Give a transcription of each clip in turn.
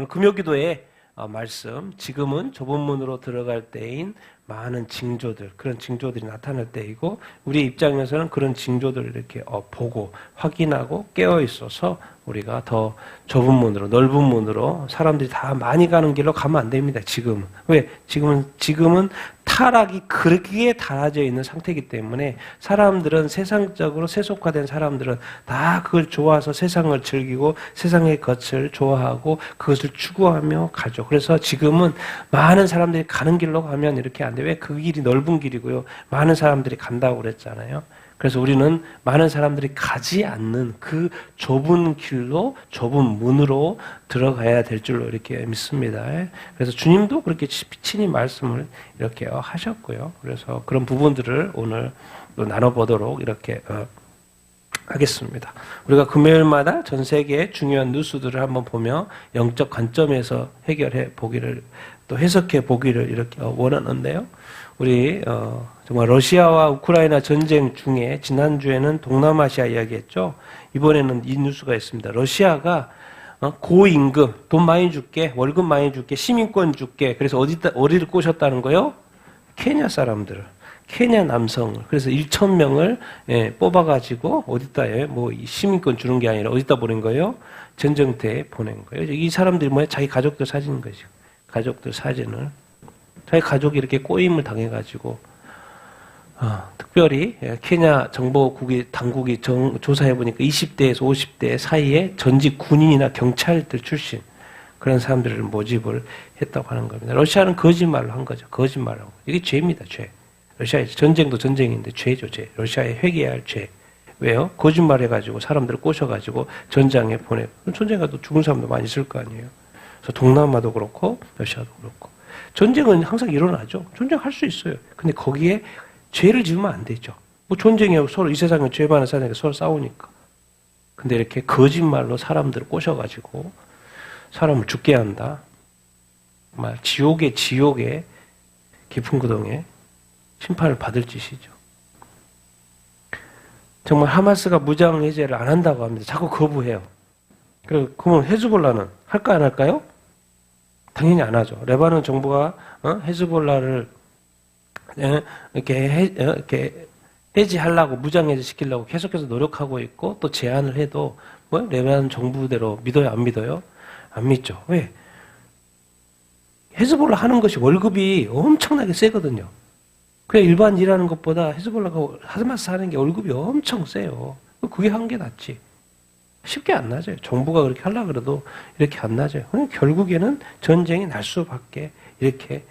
오늘 금요기도의 말씀, 지금은 좁은 문으로 들어갈 때인 많은 징조들, 그런 징조들이 나타날 때이고 우리 입장에서는 그런 징조들을 이렇게 보고 확인하고 깨어 있어서 우리가 더 좁은 문으로, 넓은 문으로 사람들이 다 많이 가는 길로 가면 안 됩니다. 지금은. 왜? 지금은 타락이 그렇게 달아져 있는 상태이기 때문에 사람들은 세상적으로 세속화된 사람들은 다 그걸 좋아해서 세상을 즐기고 세상의 것을 좋아하고 그것을 추구하며 가죠. 그래서 지금은 많은 사람들이 가는 길로 가면 이렇게 안 돼. 왜? 그 길이 넓은 길이고요. 많은 사람들이 간다고 그랬잖아요. 그래서 우리는 많은 사람들이 가지 않는 그 좁은 길로, 좁은 문으로 들어가야 될 줄로 이렇게 믿습니다. 그래서 주님도 그렇게 친히 말씀을 이렇게 하셨고요. 그래서 그런 부분들을 오늘 또 나눠보도록 이렇게 하겠습니다. 우리가 금요일마다 전 세계의 중요한 뉴스들을 한번 보며 영적 관점에서 해결해 보기를, 또 해석해 보기를 이렇게 원하는데요. 우리 정말 러시아와 우크라이나 전쟁 중에 지난주에는 동남아시아 이야기했죠. 이번에는 이 뉴스가 있습니다. 러시아가 고임금, 돈 많이 줄게, 월급 많이 줄게, 시민권 줄게. 그래서 어디를 꼬셨다는 거요? 케냐 사람들을, 케냐 남성을. 그래서 1,000명을 뽑아가지고 어디다 뭐 시민권 주는 게 아니라 어디다 보낸 거예요? 전쟁터에 보낸 거예요. 이 사람들이 뭐야? 자기 가족들 사진인 거죠. 가족들 사진을. 자기 가족이 이렇게 꼬임을 당해가지고 특별히 케냐 당국이 조사해보니까 20대에서 50대 사이에 전직 군인이나 경찰들 출신 그런 사람들을 모집을 했다고 하는 겁니다. 러시아는 거짓말로 한 거죠. 거짓말을 한 거죠. 이게 죄입니다. 죄. 러시아의 전쟁도 전쟁인데 죄죠. 죄. 러시아에 회개해야 할 죄. 왜요? 거짓말해가지고 사람들을 꼬셔가지고 전장에 보내고 전쟁 가도 죽은 사람도 많이 있을 거 아니에요. 그래서 동남아도 그렇고 러시아도 그렇고 전쟁은 항상 일어나죠. 전쟁할 수 있어요. 근데 거기에 죄를 지으면 안 되죠. 뭐 전쟁이하고 서로 이 세상에 죄 많은 사람이 서로 싸우니까. 근데 이렇게 거짓말로 사람들을 꼬셔가지고 사람을 죽게 한다. 정말 지옥의 깊은 구덩에 심판을 받을 짓이죠. 정말 하마스가 무장 해제를 안 한다고 합니다. 자꾸 거부해요. 그러면 헤즈볼라는 할까 안 할까요? 당연히 안 하죠. 레바논 정부가 헤즈볼라를 이렇게 해제하려고, 무장 해제시키려고 계속해서 노력하고 있고 또 제안을 해도 레바논 정부대로 믿어요, 안 믿어요? 안 믿죠. 왜? 헤즈볼라 하는 것이 월급이 엄청나게 세거든요. 그냥 일반 일하는 것보다 헤즈볼라가 하마스 하는 게 월급이 엄청 세요. 그게 한 게 낫지. 쉽게 안 나져요. 정부가 그렇게 하려고 그래도 이렇게 안 나져요. 결국에는 전쟁이 날 수밖에 이렇게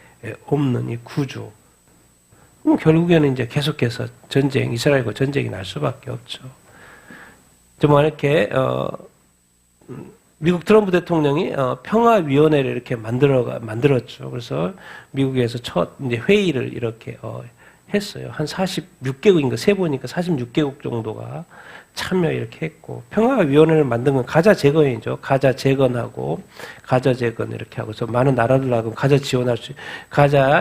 없는 이 구조. 결국에는 이제 계속해서 이스라엘과 전쟁이 날 수밖에 없죠. 정말 이렇게, 미국 트럼프 대통령이 평화위원회를 이렇게 만들었죠. 그래서 미국에서 첫 이제 회의를 이렇게 했어요. 한 46개국인가 세보니까 46개국 정도가 참여 이렇게 했고, 평화위원회를 만든 건 가자 재건이죠. 가자 재건하고 가자 재건 이렇게 하고, 그래서 많은 나라들하고 가자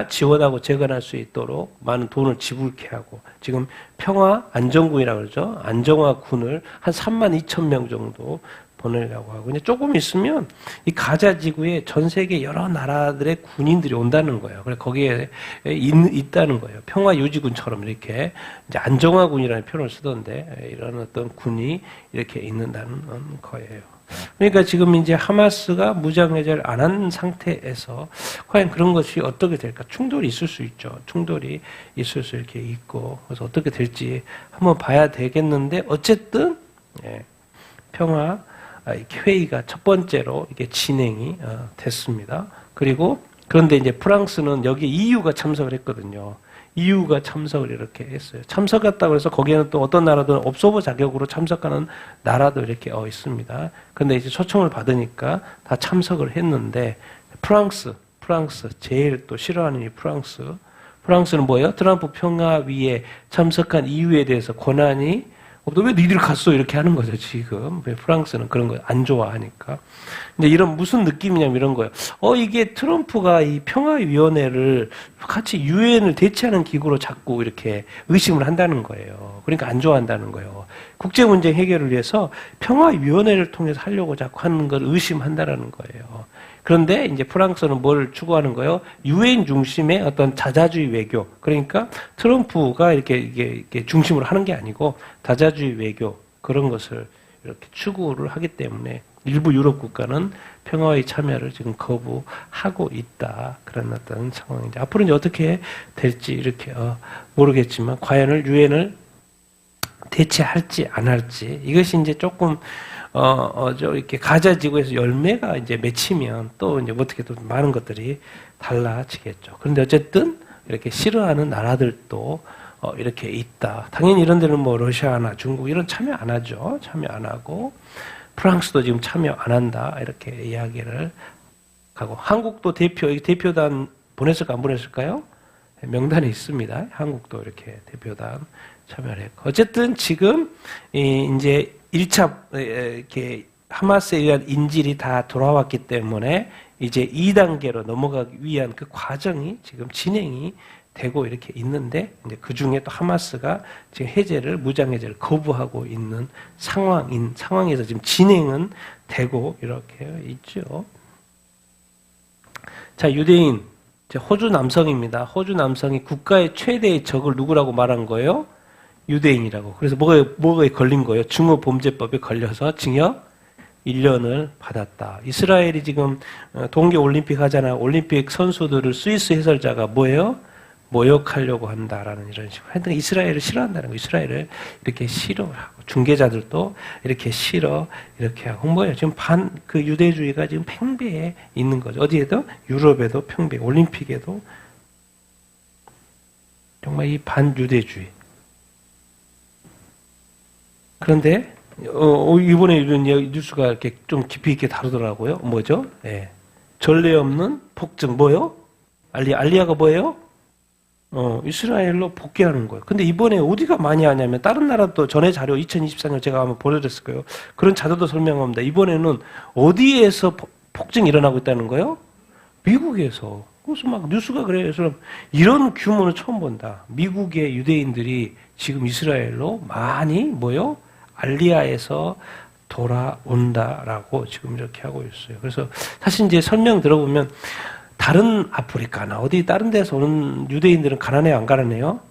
지원하고 재건할 수 있도록 많은 돈을 지불케 하고, 지금 평화 안정군이라고 그러죠. 안정화군을 한 32,000명 정도 보내려고 하고, 이제 조금 있으면 이 가자 지구에 전 세계 여러 나라들의 군인들이 온다는 거예요. 그래서 거기에 있다는 거예요. 평화 유지군처럼 이렇게 이제 안정화군이라는 표현을 쓰던데, 이런 어떤 군이 이렇게 있는다는 거예요. 그러니까 지금 이제 하마스가 무장해제를 안 한 상태에서 과연 그런 것이 어떻게 될까? 충돌이 있을 수 있죠. 충돌이 있을 수 이렇게 있고, 그래서 어떻게 될지 한번 봐야 되겠는데, 어쨌든 평화 회의가 첫 번째로 이게 진행이 됐습니다. 그런데 이제 프랑스는 여기 EU가 참석을 했거든요. EU가 참석을 이렇게 했어요. 참석했다고 해서 거기에는 또 어떤 나라들은 옵서버 자격으로 참석하는 나라도 이렇게 있습니다. 그런데 이제 초청을 받으니까 다 참석을 했는데, 프랑스 제일 또 싫어하는 이 프랑스는 뭐예요? 트럼프 평화위에 참석한 이유에 대해서 권한이 왜 니들 갔어? 이렇게 하는 거죠, 지금. 왜 프랑스는 그런 거 안 좋아하니까. 근데 이런 무슨 느낌이냐면 이런 거예요. 이게 트럼프가 이 평화위원회를 같이 유엔을 대체하는 기구로 자꾸 이렇게 의심을 한다는 거예요. 그러니까 안 좋아한다는 거예요. 국제문제 해결을 위해서 평화위원회를 통해서 하려고 자꾸 하는 걸 의심한다라는 거예요. 그런데 이제 프랑스는 뭘 추구하는 거예요? 유엔 중심의 어떤 다자주의 외교. 그러니까 트럼프가 이렇게 중심으로 하는 게 아니고 다자주의 외교 그런 것을 이렇게 추구를 하기 때문에 일부 유럽 국가는 평화의 참여를 지금 거부하고 있다. 그런 어떤 상황인데 앞으로 이제 어떻게 될지 이렇게 모르겠지만 과연 유엔을 대체할지 안 할지 이것이 이제 조금 이렇게 가자 지구에서 열매가 이제 맺히면 또 이제 어떻게 또 많은 것들이 달라지겠죠. 그런데 어쨌든 이렇게 싫어하는 나라들도 이렇게 있다. 당연히 이런 데는 뭐 러시아나 중국 이런 참여 안 하죠. 참여 안 하고 프랑스도 지금 참여 안 한다. 이렇게 이야기를 하고 한국도 대표단 보냈을까 안 보냈을까요? 명단에 있습니다. 한국도 이렇게 대표단 참여를 했고 어쨌든 지금 이제 1차 이렇게 하마스에 의한 인질이 다 돌아왔기 때문에 이제 2단계로 넘어가기 위한 그 과정이 지금 진행이 되고 이렇게 있는데 이제 그 중에 또 하마스가 지금 무장 해제를 거부하고 있는 상황에서 지금 진행은 되고 이렇게 있죠. 자, 유대인 호주 남성입니다. 호주 남성이 국가의 최대의 적을 누구라고 말한 거예요? 유대인이라고. 그래서 뭐가 걸린 거예요? 중어범죄법에 걸려서 징역 1년을 받았다. 이스라엘이 지금 동계올림픽 하잖아요. 올림픽 선수들을 스위스 해설자가 뭐예요? 모욕하려고 한다라는 이런 식으로. 하여튼 이스라엘을 싫어한다는 거. 이스라엘을 이렇게 싫어하고 중계자들도 이렇게 이렇게 하고 뭐예요? 지금 그 유대주의가 지금 팽배해 있는 거죠. 어디에도 유럽에도 팽배, 올림픽에도 정말 이 반유대주의. 그런데 이번에 이런 뉴스가 이렇게 좀 깊이 있게 다루더라고요. 뭐죠? 예. 전례 없는 폭증 뭐요? 알리야가 뭐예요? 이스라엘로 복귀하는 거예요. 근데 이번에 어디가 많이 하냐면 다른 나라도 전에 자료 2024년 제가 한번 보여드렸을 거예요. 그런 자료도 설명합니다. 이번에는 어디에서 폭증이 일어나고 있다는 거예요? 미국에서. 그래서 막 뉴스가 그래요. 그래서 이런 규모는 처음 본다. 미국의 유대인들이 지금 이스라엘로 많이 뭐요? 알리야에서 돌아온다라고 지금 이렇게 하고 있어요. 그래서 사실 이제 설명 들어보면 다른 아프리카나 어디 다른 데서 오는 유대인들은 가난해요, 안 가난해요?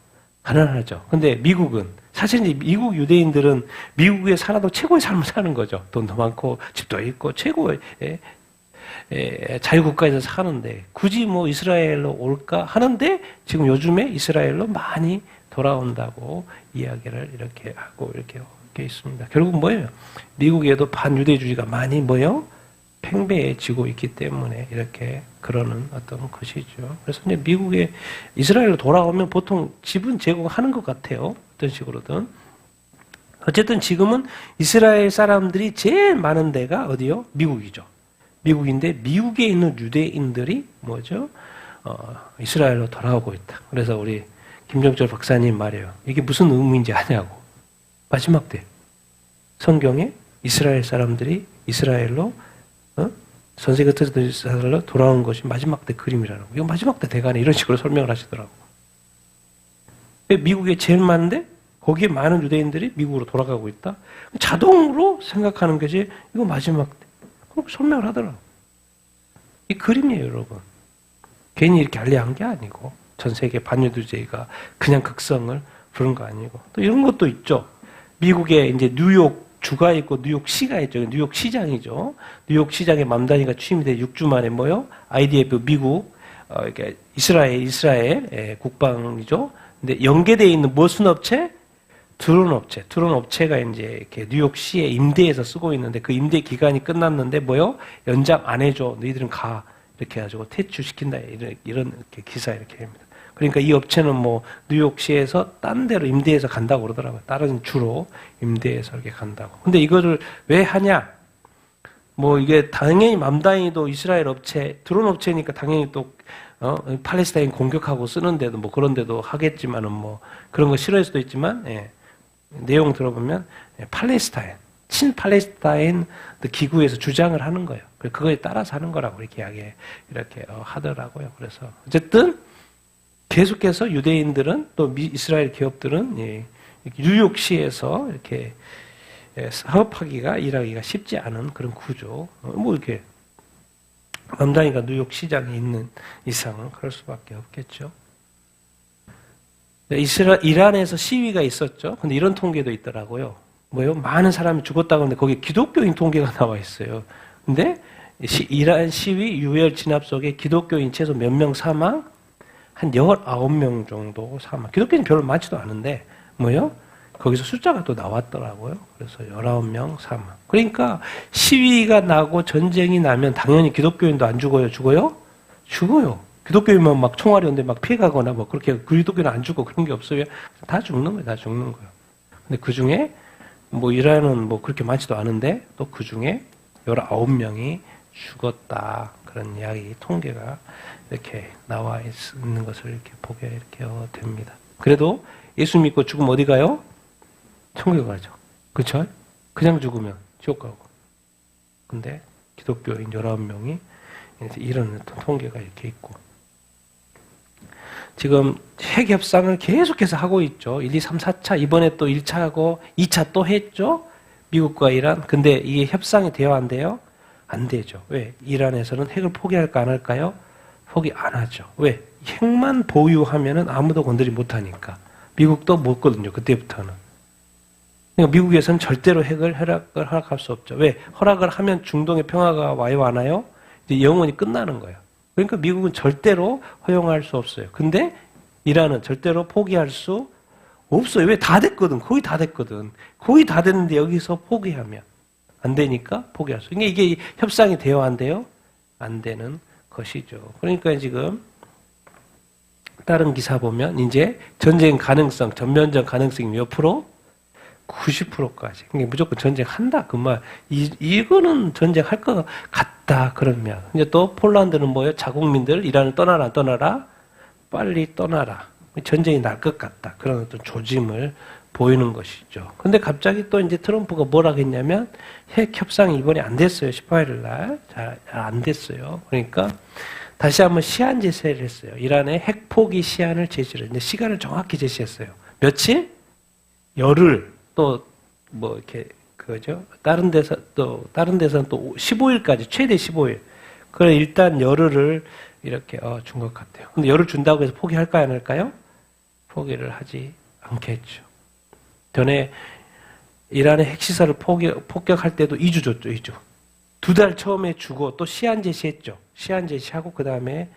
가난하죠. 근데 미국은 사실 이제 미국 유대인들은 미국에 살아도 최고의 삶을 사는 거죠. 돈도 많고 집도 있고 최고의 자유국가에서 사는데 굳이 뭐 이스라엘로 올까 하는데 지금 요즘에 이스라엘로 많이 돌아온다고 이야기를 이렇게 하고 이렇게 있습니다. 결국 뭐예요? 미국에도 반유대주의가 많이 뭐예요? 팽배해지고 있기 때문에 이렇게 그러는 어떤 것이죠. 그래서 이제 미국에 이스라엘로 돌아오면 보통 지분 제공하는 것 같아요. 어떤 식으로든. 어쨌든 지금은 이스라엘 사람들이 제일 많은 데가 어디요? 미국이죠. 미국인데 미국에 있는 유대인들이 뭐죠? 이스라엘로 돌아오고 있다. 그래서 우리 김정철 박사님 말이에요. 이게 무슨 의미인지 아냐고. 마지막 때 성경에 이스라엘 사람들이 이스라엘로 전 세계 이스라엘로 돌아온 것이 마지막 때 그림이라는 거. 이거 마지막 때 대간에 이런 식으로 설명을 하시더라고. 미국에 제일 많은데 거기에 많은 유대인들이 미국으로 돌아가고 있다. 자동으로 생각하는 것이 이거 마지막 때. 그렇게 설명을 하더라고. 이 그림이에요, 여러분. 괜히 이렇게 알리한 게 아니고 전 세계 반유대주의가 그냥 극성을 부른 거 아니고 또 이런 것도 있죠. 미국에 이제 뉴욕 주가 있고 뉴욕시가 있죠. 뉴욕 시장이죠. 뉴욕 시장에 맘다니가 취임이 돼 6주 만에 뭐요? IDF 미국 이렇게 이스라엘 국방이죠. 근데 연계되어 있는 무슨 업체? 드론 업체가 이제 이렇게 뉴욕시에 임대해서 쓰고 있는데 그 임대 기간이 끝났는데 뭐요? 연장 안 해줘. 너희들은 가. 이렇게 해가지고 퇴출시킨다. 이런 이렇게 기사 이렇게 합니다. 그러니까 이 업체는 뭐 뉴욕시에서 딴 데로 임대해서 간다고 그러더라고요. 다른 주로 임대해서 이렇게 간다고. 근데 이거를 왜 하냐? 뭐 이게 당연히 맘다니도 이스라엘 업체, 드론 업체니까 당연히 또 팔레스타인 공격하고 쓰는데도 뭐 그런데도 하겠지만은 뭐 그런 거 싫어할 수도 있지만 내용 들어보면 팔레스타인, 친팔레스타인 기구에서 주장을 하는 거예요. 그거에 따라서 하는 거라고 이렇게 하더라고요. 그래서 어쨌든 계속해서 유대인들은 또 이스라엘 기업들은 뉴욕시에서 이렇게 사업하기가 일하기가 쉽지 않은 그런 구조. 뭐 이렇게 맘다니가 뉴욕 시장에 있는 이상은 그럴 수밖에 없겠죠. 이란에서 시위가 있었죠. 근데 이런 통계도 있더라고요. 뭐요? 많은 사람이 죽었다고 하는데 거기에 기독교인 통계가 나와 있어요. 근데 이란 시위 유혈 진압 속에 기독교인 최소 몇 명 사망? 한 19명 정도 사망. 기독교인이 별로 많지도 않은데 뭐요? 거기서 숫자가 또 나왔더라고요. 그래서 19명 사망. 그러니까 시위가 나고 전쟁이 나면 당연히 기독교인도 안 죽어요? 죽어요? 죽어요. 기독교인만 막 총알이 오는데 막 피해가거나 뭐 그렇게 기독교는 안 죽고 그런 게 없어요. 다 죽는 거예요. 다 죽는 거예요. 근데 그 중에 뭐 이란은 뭐 그렇게 많지도 않은데 또 그 중에 19명이 죽었다. 그런 이야기 통계가 이렇게 나와 있는 것을 이렇게 보게 이렇게 됩니다. 그래도 예수 믿고 죽으면 어디 가요? 천국에 가죠. 그렇죠? 그냥 죽으면 지옥 가고. 근데 기독교인 19명이 이런 통계가 이렇게 있고. 지금 핵 협상을 계속해서 하고 있죠. 1, 2, 3, 4차. 이번에 또 1차하고 2차 또 했죠. 미국과 이란. 근데 이게 협상이 돼요, 안 돼요? 안 되죠. 왜? 이란에서는 핵을 포기할까 안 할까요? 포기 안 하죠. 왜? 핵만 보유하면은 아무도 건드리 못하니까. 미국도 못 거든요. 그때부터는. 그러니까 미국에서는 절대로 핵을 허락할 수 없죠. 왜? 허락을 하면 중동의 평화가 와요, 안 와요? 이제 영원히 끝나는 거예요. 그러니까 미국은 절대로 허용할 수 없어요. 근데 이란은 절대로 포기할 수 없어요. 왜? 다 됐거든. 거의 다 됐거든. 거의 다 됐는데 여기서 포기하면 안 되니까 포기할 수. 그러니까 이게 협상이 돼요, 안 돼요? 안 되는 것이죠. 그러니까 지금 다른 기사 보면 이제 전쟁 가능성, 전면전 가능성이 몇 프로? 90%까지. 그러니까 무조건 전쟁한다. 그 말. 이거는 전쟁할 것 같다. 그러면. 이제 또 폴란드는 뭐예요? 자국민들 이란을 떠나라, 떠나라. 빨리 떠나라. 전쟁이 날 것 같다. 그런 어떤 조짐을 보이는 것이죠. 근데 갑자기 또 이제 트럼프가 뭐라 했냐면 핵 협상이 이번에 안 됐어요. 18일 날. 잘 안 됐어요. 그러니까 다시 한번 시한 제시를 했어요. 이란의 핵 포기 시한을 제시를. 이제 시간을 정확히 제시했어요. 며칠? 열흘. 또 뭐 이렇게 그거죠. 다른 데서는 또 15일까지 최대 15일. 그래 일단 열흘을 이렇게 준 것 같아요. 근데 열흘 준다고 해서 포기할까요, 안 할까요? 포기를 하지 않겠죠. 전에 이란의 핵시설을 폭격할 때도 2주 줬죠, 2주. 2달 처음에 주고 또 시한 제시했죠. 시한 제시하고 그 다음에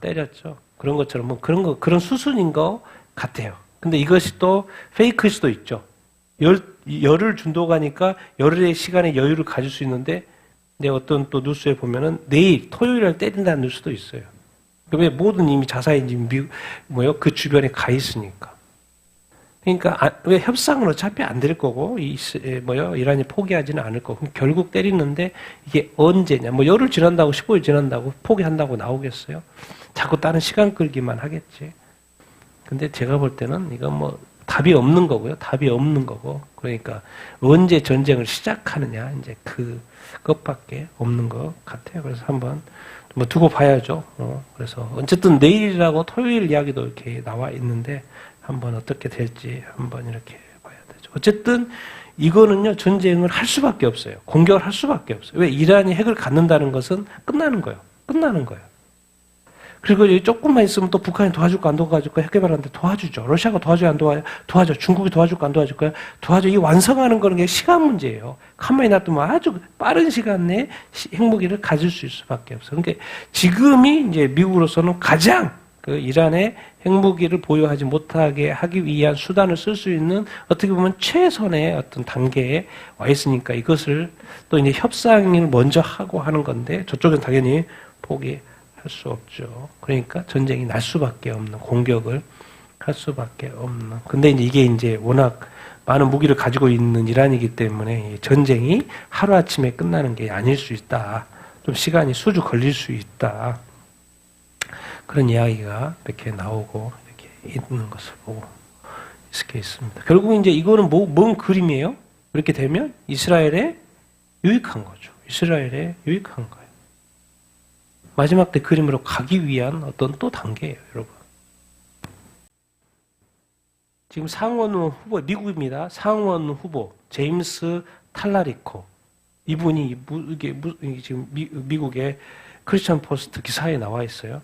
때렸죠. 그런 것처럼 뭐 그런 수순인 것 같아요. 근데 이것이 또 페이크일 수도 있죠. 열흘 준다고 하니까 열흘의 시간에 여유를 가질 수 있는데, 근데 어떤 또 뉴스에 보면은 내일 토요일을 때린다는 뉴스도 있어요. 왜 모든 이미 자사인지 그 주변에 가 있으니까. 그러니까 왜 협상은 어차피 안 될 거고 이란이 포기하지는 않을 거고 결국 때리는데 이게 언제냐? 뭐 열흘 지난다고 15일 지난다고 포기한다고 나오겠어요? 자꾸 다른 시간 끌기만 하겠지. 근데 제가 볼 때는 이건 뭐 답이 없는 거고요. 답이 없는 거고. 그러니까 언제 전쟁을 시작하느냐 이제 그것밖에 없는 것 같아요. 그래서 한번 뭐 두고 봐야죠. 그래서 어쨌든 내일이라고 토요일 이야기도 이렇게 나와 있는데 한번 어떻게 될지 한번 이렇게 봐야 되죠. 어쨌든 이거는요 전쟁을 할 수밖에 없어요. 공격을 할 수밖에 없어요. 왜? 이란이 핵을 갖는다는 것은 끝나는 거예요. 끝나는 거예요. 그리고 조금만 있으면 또 북한이 도와줄까 안 도와줄까 핵 개발하는데 도와주죠. 러시아가 도와줘야 안 도와줘. 중국이 도와줄까 안 도와줄까요? 도와줘. 이 완성하는 거는 게 시간 문제예요. 가만히 놔두면 아주 빠른 시간 내에 핵무기를 가질 수 있을 수밖에 없어요. 그러니까 지금이 이제 미국으로서는 가장 이란의 핵무기를 보유하지 못하게 하기 위한 수단을 쓸 수 있는 어떻게 보면 최선의 어떤 단계에 와 있으니까 이것을 또 이제 협상을 먼저 하고 하는 건데 저쪽은 당연히 포기할 수 없죠. 그러니까 전쟁이 날 수밖에 없는 공격을 할 수밖에 없는. 근데 이게 이제 워낙 많은 무기를 가지고 있는 이란이기 때문에 전쟁이 하루아침에 끝나는 게 아닐 수 있다. 좀 시간이 수주 걸릴 수 있다. 그런 이야기가 이렇게 나오고 이렇게 있는 것을 보고 있게 있습니다. 결국 이제 이거는 뭔 그림이에요? 이렇게 되면 이스라엘에 유익한 거죠. 이스라엘에 유익한 거예요. 마지막 때 그림으로 가기 위한 어떤 또 단계예요, 여러분. 지금 상원 후보, 미국입니다. 상원 후보, 제임스 탈라리코. 이분이 이게 지금 미국의 크리스천 포스트 기사에 나와 있어요.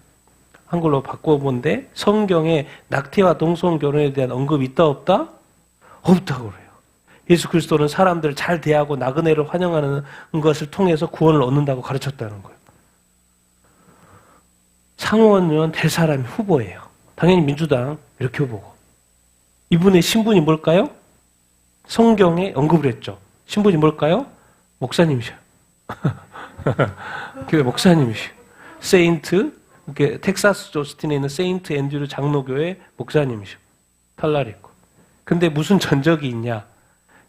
한글로 바꿔본데 성경에 낙태와 동성 결혼에 대한 언급이 있다 없다? 없다고 그래요. 예수 그리스도는 사람들을 잘 대하고 나그네를 환영하는 것을 통해서 구원을 얻는다고 가르쳤다는 거예요. 상원 의원 될 사람이 후보예요. 당연히 민주당 이렇게 보고. 이분의 신분이 뭘까요? 성경에 언급을 했죠. 신분이 뭘까요? 목사님이셔. 교회 목사님이셔. 세인트, 텍사스 조스틴에 있는 세인트 앤드류 장로교회 목사님이셔. 탈날이 있고. 근데 무슨 전적이 있냐?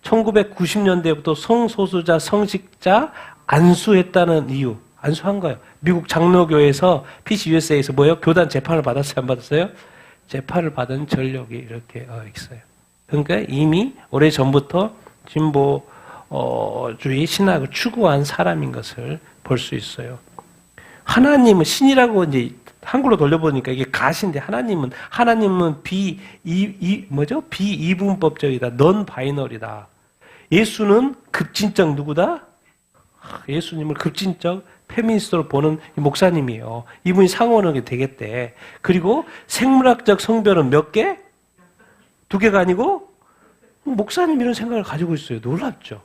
1990년대부터 성소수자, 성직자 안수했다는 이유. 안수한 거예요. 미국 장로교에서 PCUSA에서 뭐예요? 교단 재판을 받았어요? 안 받았어요? 재판을 받은 전력이 이렇게 있어요. 그러니까 이미 오래전부터 진보주의 신학을 추구한 사람인 것을 볼 수 있어요. 하나님은 신이라고 이제 한글로 돌려보니까 이게 가시인데 하나님은 비이분법적이다. 넌 바이너리다. 예수는 급진적 누구다? 예수님을 급진적 페미니스트로 보는 목사님이에요. 이분이 상원하게 되겠대. 그리고 생물학적 성별은 몇 개? 2개가 아니고 목사님 이런 생각을 가지고 있어요. 놀랍죠?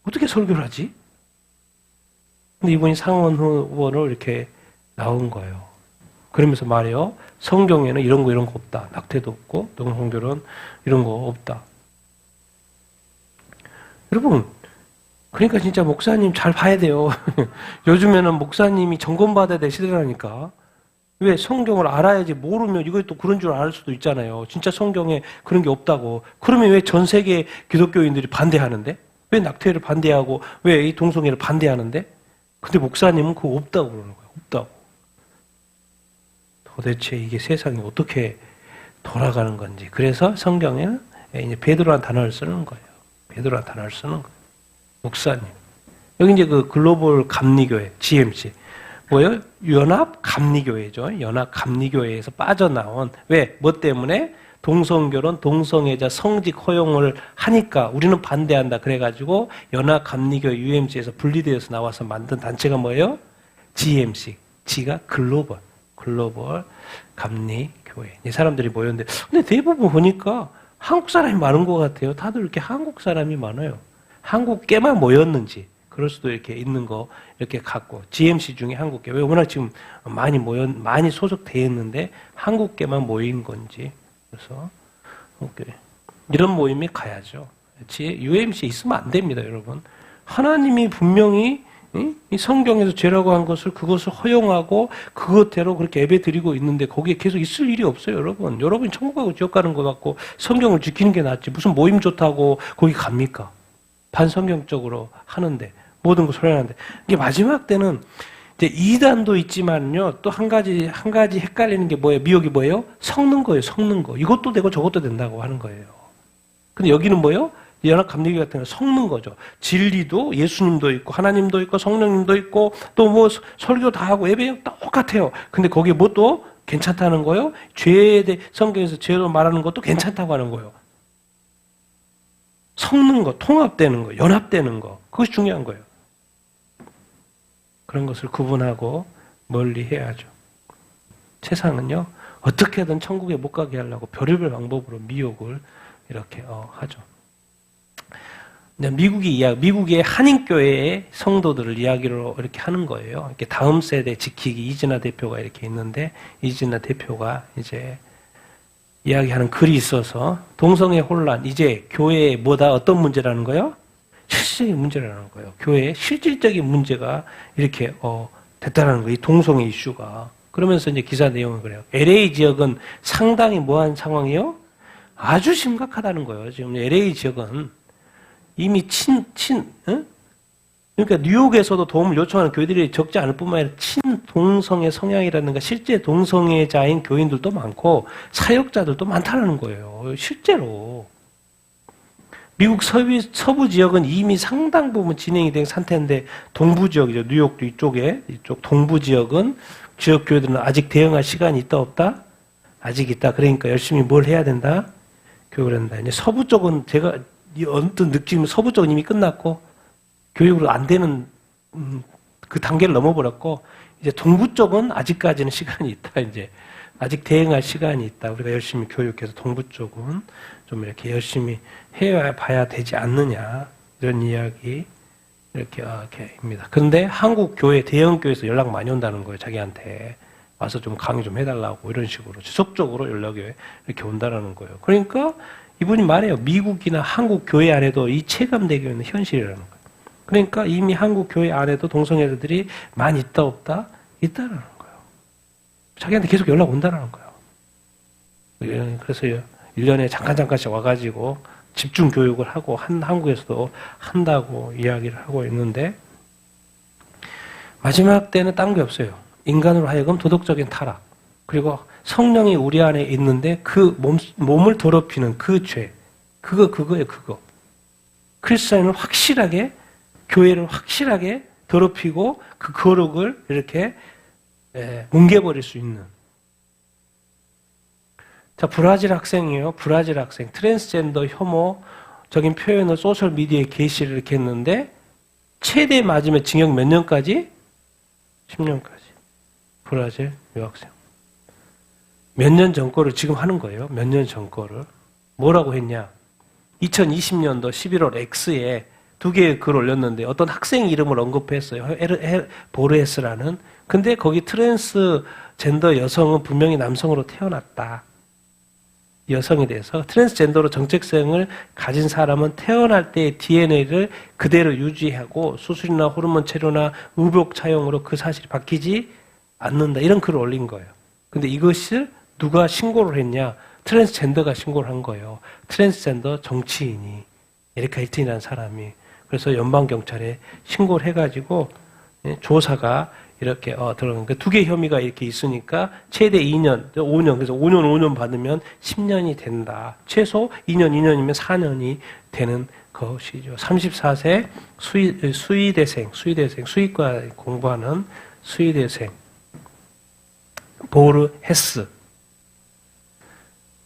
어떻게 설교를 하지? 근데 이분이 상원 후보로 이렇게 나온 거예요. 그러면서 말해요. 성경에는 이런 거 없다. 낙태도 없고 동성결혼 이런 거 없다. 여러분, 그러니까 진짜 목사님 잘 봐야 돼요. 요즘에는 목사님이 점검받아야 될 시대라니까. 왜? 성경을 알아야지. 모르면 이것도 그런 줄 알 수도 있잖아요. 진짜 성경에 그런 게 없다고. 그러면 왜 전 세계 기독교인들이 반대하는데? 왜 낙태를 반대하고 왜 이 동성애를 반대하는데? 근데 목사님은 그거 없다고 그러는 거예요. 없다고. 도대체 이게 세상이 어떻게 돌아가는 건지. 그래서 성경에는 이제 베드로라는 단어를 쓰는 거예요. 베드로라는 단어를 쓰는 거예요. 목사님. 여기 이제 그 글로벌 감리교회, GMC. 뭐예요? 연합 감리교회죠. 연합 감리교회에서 빠져나온. 왜? 뭐 때문에? 동성결혼, 동성애자 성직 허용을 하니까 우리는 반대한다. 그래가지고 연합 감리교회 UMC에서 분리되어서 나와서 만든 단체가 뭐예요? GMC. G가 글로벌 감리교회. 이 사람들이 모였는데, 근데 대부분 보니까 한국 사람이 많은 것 같아요. 다들 이렇게 한국 사람이 많아요. 한국계만 모였는지, 그럴 수도 이렇게 있는 거, 이렇게 갖고, GMC 중에 한국계, 왜 워낙 지금 많이 소속되어 있는데, 한국계만 모인 건지, 그래서, 이런 모임에 가야죠. UMC에 있으면 안 됩니다, 여러분. 하나님이 분명히, 이 성경에서 죄라고 한 그것을 허용하고, 그것대로 그렇게 예배 드리고 있는데, 거기에 계속 있을 일이 없어요, 여러분. 여러분이 천국 가고 지옥 가는 거 같고, 성경을 지키는 게 낫지. 무슨 모임 좋다고 거기 갑니까? 반성경적으로 하는데 모든 걸 소리하는데 이게 마지막 때는 이제 이단도 있지만요 또 한 가지 헷갈리는 게 뭐예요? 미혹이 뭐예요? 섞는 거예요. 섞는 거. 이것도 되고 저것도 된다고 하는 거예요. 근데 여기는 뭐예요? 연합 감리교 같은 거 섞는 거죠. 진리도 예수님도 있고 하나님도 있고 성령님도 있고 또 뭐 설교 다 하고 예배 똑같아요. 근데 거기에 뭐 또 괜찮다는 거예요? 죄에 대해 성경에서 죄로 말하는 것도 괜찮다고 하는 거예요. 섞는 거, 통합되는 거, 연합되는 거, 그것이 중요한 거예요. 그런 것을 구분하고 멀리 해야죠. 세상은요, 어떻게든 천국에 못 가게 하려고 별의별 방법으로 미혹을 이렇게 하죠. 미국의 한인교회의 성도들을 이야기로 이렇게 하는 거예요. 이렇게 다음 세대 지키기 이진아 대표가 이렇게 있는데, 이진아 대표가 이제 이야기하는 글이 있어서 동성애 혼란, 이제 교회에 뭐다? 어떤 문제라는 거예요? 실질적인 문제라는 거예요. 교회에 실질적인 문제가 이렇게 됐다는 거예요. 이 동성애 이슈가. 그러면서 이제 기사 내용을 그래요. LA 지역은 상당히 뭐한 상황이에요? 아주 심각하다는 거예요. 지금 LA 지역은 이미 그러니까 뉴욕에서도 도움을 요청하는 교회들이 적지 않을 뿐만 아니라 친동성애 성향이라든가 실제 동성애자인 교인들도 많고 사역자들도 많다는 거예요. 실제로. 미국 서부 지역은 이미 상당 부분 진행이 된 상태인데 동부 지역이죠. 뉴욕도 이쪽 동부 지역은 지역 교회들은 아직 대응할 시간이 있다 없다? 아직 있다. 그러니까 열심히 뭘 해야 된다? 교육을 한다. 이제 서부 쪽은 제가 어떤 느낌은 서부 쪽은 이미 끝났고 교육으로 안 되는 그 단계를 넘어버렸고 이제 동부 쪽은 아직까지는 시간이 있다. 이제 아직 대응할 시간이 있다. 우리가 열심히 교육해서 동부 쪽은 좀 이렇게 열심히 해봐야 되지 않느냐 이런 이야기 이렇게입니다. 그런데 한국 교회 대형 교회에서 연락 많이 온다는 거예요. 자기한테 와서 좀 강의 좀 해달라고 이런 식으로 지속적으로 연락이 이렇게 온다라는 거예요. 그러니까 이분이 말해요. 미국이나 한국 교회 안에도 이 체감되고 있는 현실이라는 거예요. 그러니까 이미 한국 교회 안에도 동성애자들이 많이 있다 없다? 있다라는 거예요. 자기한테 계속 연락 온다라는 거예요. 그래서 1년에 잠깐씩 와가지고 집중 교육을 하고 한국에서도 한다고 이야기를 하고 있는데 마지막 때는 딴 게 없어요. 인간으로 하여금 도덕적인 타락 그리고 성령이 우리 안에 있는데 그 몸을 더럽히는 그 죄 그거예요. 크리스천을 확실하게 교회를 확실하게 더럽히고 그 거룩을 이렇게 뭉개버릴 수 있는. 자, 브라질 학생이에요. 브라질 학생. 트랜스젠더 혐오적인 표현을 소셜미디어에 게시를 이렇게 했는데 최대 맞으면 징역 몇 년까지? 10년까지. 브라질 유학생. 몇 년 전 거를 지금 하는 거예요. 몇 년 전 거를. 뭐라고 했냐. 2020년도 11월 X에 2개의 글 올렸는데 어떤 학생 이름을 언급했어요. 보르헤스라는. 근데 거기 트랜스젠더 여성은 분명히 남성으로 태어났다. 여성에 대해서 트랜스젠더로 정체성을 가진 사람은 태어날 때의 DNA를 그대로 유지하고 수술이나 호르몬 치료나 의복 차용으로 그 사실이 바뀌지 않는다. 이런 글을 올린 거예요. 근데 이것을 누가 신고를 했냐? 트랜스젠더가 신고를 한 거예요. 트랜스젠더 정치인이 에리카 힐튼이라는 사람이. 그래서 연방경찰에 신고를 해가지고 조사가 이렇게 들어가는 두 개의 혐의가 이렇게 있으니까 최대 2년, 5년, 그래서 5년 받으면 10년이 된다. 최소 2년이면 4년이 되는 것이죠. 34세 수의대생, 수의과 공부하는 수의대생, 보르헤스.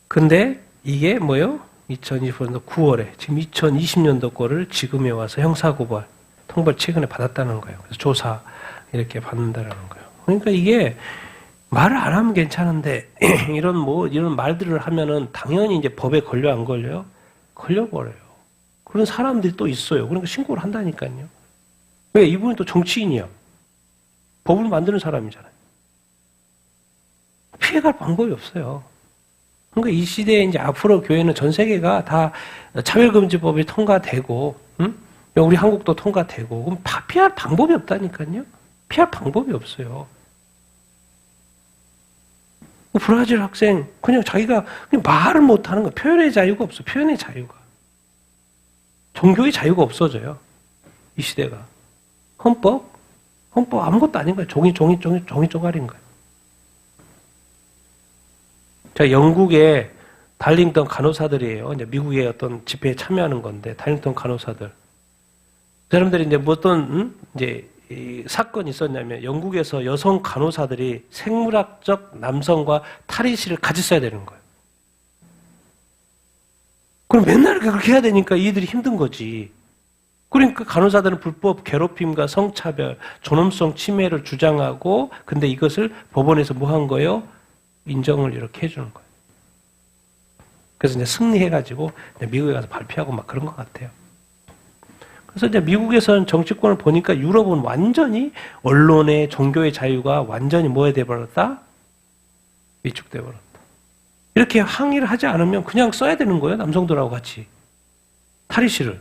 근데 이게 뭐요? 2020년도 9월에, 지금 2020년도 거를 지금에 와서 형사고발, 통벌 최근에 받았다는 거예요. 그래서 조사 이렇게 받는다라는 거예요. 그러니까 이게 말을 안 하면 괜찮은데 이런 말들을 하면은 당연히 이제 법에 걸려 안 걸려요? 걸려버려요. 그런 사람들이 또 있어요. 그러니까 신고를 한다니까요. 왜? 이분이 또 정치인이야. 법을 만드는 사람이잖아요. 피해갈 방법이 없어요. 그러니까 이 시대에 이제 앞으로 교회는 전 세계가 다 차별금지법이 통과되고, 우리 한국도 통과되고, 그럼 피할 방법이 없다니까요. 피할 방법이 없어요. 브라질 학생 그냥 자기가 그냥 말을 못하는 거. 표현의 자유가 없어. 표현의 자유가. 종교의 자유가 없어져요. 이 시대가. 헌법 아무것도 아닌 거예요. 종이 쪼가리인 거예요. 자, 영국의 달링턴 간호사들이에요. 이제 미국의 어떤 집회에 참여하는 건데, 달링턴 간호사들. 사람들이 이제 어떤, 이제, 이 사건이 있었냐면, 영국에서 여성 간호사들이 생물학적 남성과 탈의실을 같이 써야 되는 거예요. 그럼 맨날 그렇게 해야 되니까 이들이 힘든 거지. 그러니까 간호사들은 불법 괴롭힘과 성차별, 존엄성 침해를 주장하고, 근데 이것을 법원에서 뭐 한 거예요? 인정을 이렇게 해주는 거예요. 그래서 이제 승리해가지고 이제 미국에 가서 발표하고 막 그런 것 같아요. 그래서 이제 미국에서는 정치권을 보니까 유럽은 완전히 언론의 종교의 자유가 완전히 뭐에 돼버렸다? 위축돼버렸다. 이렇게 항의를 하지 않으면 그냥 써야 되는 거예요. 남성들하고 같이. 탈의실을.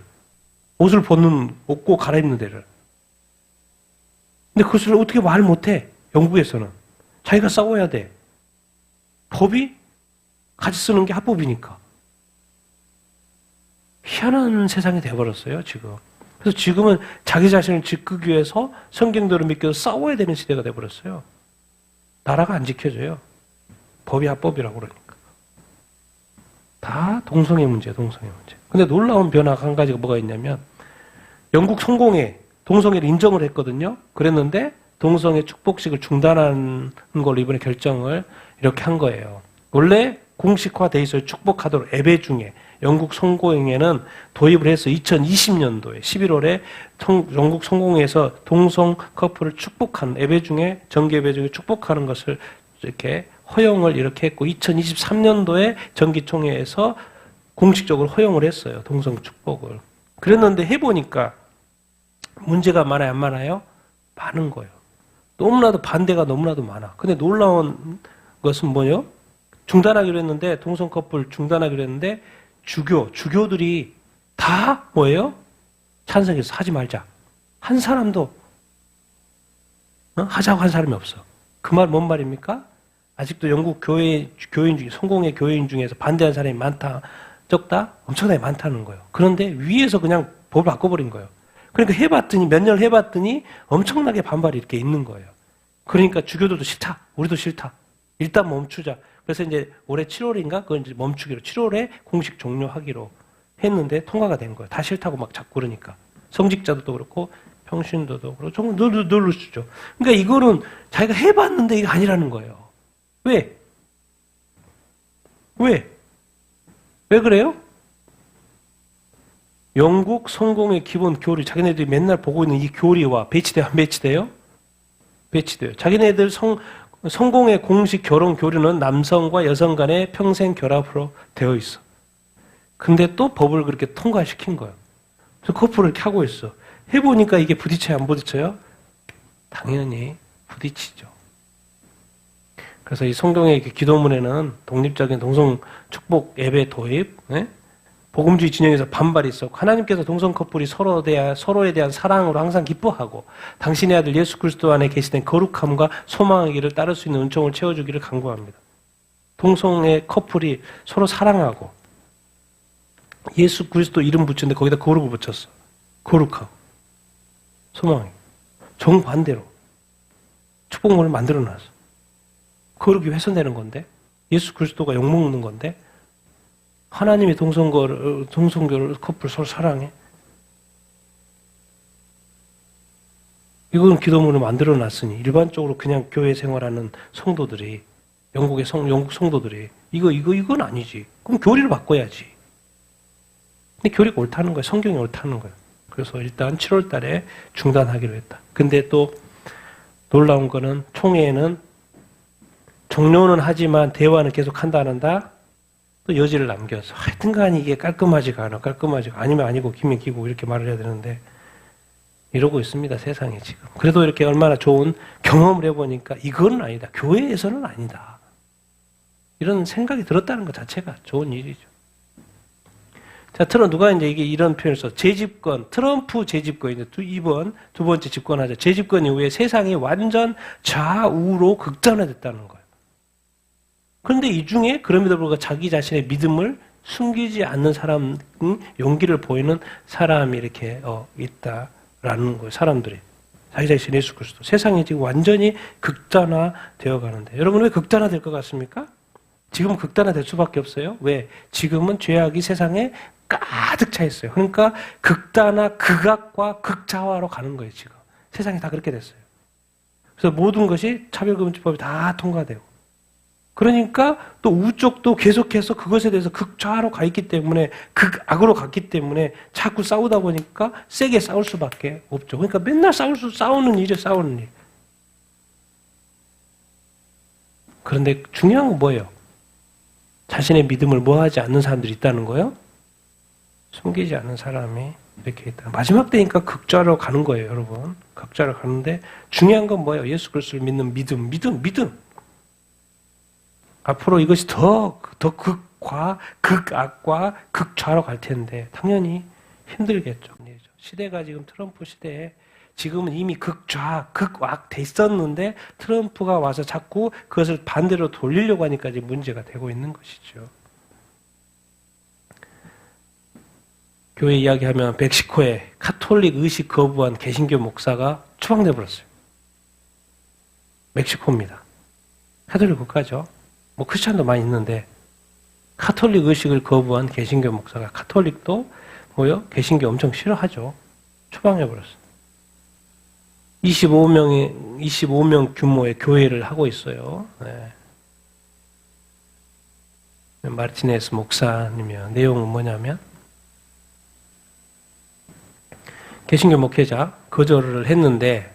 옷을 벗고 갈아입는 데를. 근데 그것을 어떻게 말 못해? 영국에서는. 자기가 싸워야 돼. 법이 같이 쓰는 게 합법이니까. 희한한 세상이 돼버렸어요, 지금. 그래서 지금은 자기 자신을 지키기 위해서 성경대로 믿겨서 싸워야 되는 시대가 돼버렸어요. 나라가 안 지켜져요. 법이 합법이라고 그러니까. 다 동성애 문제예요, 동성애 문제. 근데 놀라운 변화가 한 가지가 뭐가 있냐면, 영국 성공회 동성애를 인정을 했거든요. 그랬는데, 동성애 축복식을 중단하는 걸로 이번에 결정을 이렇게 한 거예요. 원래 공식화돼 있어요. 축복하도록 예배 중에 영국 성공회는 도입을 해서 2020년도에 11월에 영국 성공회에서 동성 커플을 축복하는 예배 중에 정기 예배 중에 축복하는 것을 이렇게 허용을 이렇게 했고 2023년도에 정기총회에서 공식적으로 허용을 했어요. 동성 축복을. 그랬는데 해보니까 문제가 많아요, 안 많아요? 많은 거예요. 너무나도 반대가 너무나도 많아. 근데 놀라운 것은 뭐예요? 중단하기로 했는데 동성 커플 중단하기로 했는데 주교들이 다 뭐예요? 찬성해서 하지 말자. 한 사람도 하자고 한 사람이 없어. 그 말 뭔 말입니까? 아직도 영국 교인 중에 성공의 교인 중에서 반대하는 사람이 많다, 적다? 엄청나게 많다는 거예요. 그런데 위에서 그냥 법을 바꿔버린 거예요. 그러니까 해봤더니 몇 년을 해봤더니 엄청나게 반발이 이렇게 있는 거예요. 그러니까 주교들도 싫다, 우리도 싫다. 일단 멈추자. 그래서 이제 올해 7월인가 그건 이제 멈추기로 7월에 공식 종료하기로 했는데 통과가 된 거예요. 다 싫다고 막 자꾸 그러니까 성직자들도 그렇고 평신도도 그렇고 정말 누르시죠. 그러니까 이거는 자기가 해봤는데 이게 아니라는 거예요. 왜? 왜 그래요? 영국 성공의 기본 교리, 자기네들이 맨날 보고 있는 이 교리와 배치돼요? 안 배치돼요? 배치돼요. 자기네들 성공의 공식 결혼 교류는 남성과 여성 간의 평생 결합으로 되어 있어. 근데 또 법을 그렇게 통과시킨 거예요. 그래서 커플을 이렇게 하고 있어. 해보니까 이게 부딪혀요? 안 부딪혀요? 당연히 부딪히죠. 그래서 이 성경의 기도문에는 독립적인 동성 축복 예배 도입, 복음주의 진영에서 반발이 있었고 하나님께서 동성 커플이 서로에 대한 사랑으로 항상 기뻐하고 당신의 아들 예수 그리스도 안에 계시된 거룩함과 소망의 길을 따를 수 있는 은총을 채워주기를 간구합니다. 동성의 커플이 서로 사랑하고 예수 그리스도 이름 붙였는데 거기다 거룩을 붙였어. 거룩하고 소망이 정반대로 축복문을 만들어놨어. 거룩이 훼손되는 건데 예수 그리스도가 욕먹는 건데 하나님이 동성교를 커플 서로 사랑해. 이건 기도문을 만들어 놨으니 일반적으로 그냥 교회 생활하는 성도들이 영국 성도들이 이건 아니지. 그럼 교리를 바꿔야지. 근데 교리가 옳다는 거예요. 성경이 옳다는 거예요. 그래서 일단 7월 달에 중단하기로 했다. 근데 또 놀라운 거는 총회에는 종료는 하지만 대화는 계속 한다 안 한다? 또 여지를 남겨서 하여튼간 이게 깔끔하지가 않아. 아니면 아니고 기면 기고 이렇게 말을 해야 되는데 이러고 있습니다. 세상에 지금. 그래도 이렇게 얼마나 좋은 경험을 해보니까 이건 아니다. 교회에서는 아니다. 이런 생각이 들었다는 것 자체가 좋은 일이죠. 자, 누가 이제 이런 표현을 써. 재집권, 트럼프 재집권, 두 번째 집권하자. 재집권 이후에 세상이 완전 좌우로 극단화됐다는 거예요. 그런데 이 중에 그럼에도 불구하고 자기 자신의 믿음을 숨기지 않는 사람, 용기를 보이는 사람이 이렇게 있다라는 거예요. 사람들이. 자기 자신 예수 그리스도. 세상이 지금 완전히 극단화되어 가는데. 여러분 왜 극단화될 것 같습니까? 지금 극단화될 수밖에 없어요. 왜? 지금은 죄악이 세상에 가득 차 있어요. 그러니까 극악과 극자화로 가는 거예요. 지금. 세상이 다 그렇게 됐어요. 그래서 모든 것이 차별금지법이 다 통과되고. 그러니까 또 우쪽도 계속해서 그것에 대해서 극좌로 가 있기 때문에 극악으로 갔기 때문에 자꾸 싸우다 보니까 세게 싸울 수밖에 없죠. 그러니까 맨날 싸우는 일. 그런데 중요한 건 뭐예요? 자신의 믿음을 뭐하지 않는 사람들이 있다는 거예요? 숨기지 않는 사람이 이렇게 있다. 마지막 때니까 극좌로 가는 거예요, 여러분. 극좌로 가는데 중요한 건 뭐예요? 예수 그리스도를 믿는 믿음. 앞으로 이것이 더 극악과 극좌로 갈 텐데 당연히 힘들겠죠. 시대가 지금 트럼프 시대에 지금은 이미 극악 돼 있었는데 트럼프가 와서 자꾸 그것을 반대로 돌리려고 하니까 이제 문제가 되고 있는 것이죠. 교회 이야기하면 멕시코에 카톨릭 의식 거부한 개신교 목사가 추방돼 버렸어요. 멕시코입니다. 카톨릭 국가죠. 뭐 크리스찬도 많이 있는데 카톨릭 의식을 거부한 개신교 목사가 카톨릭도 개신교 엄청 싫어하죠. 추방해 버렸어요. 25명 규모의 교회를 하고 있어요. 네. 마르티네스 목사님이요. 내용은 뭐냐면 개신교 목회자 거절을 했는데,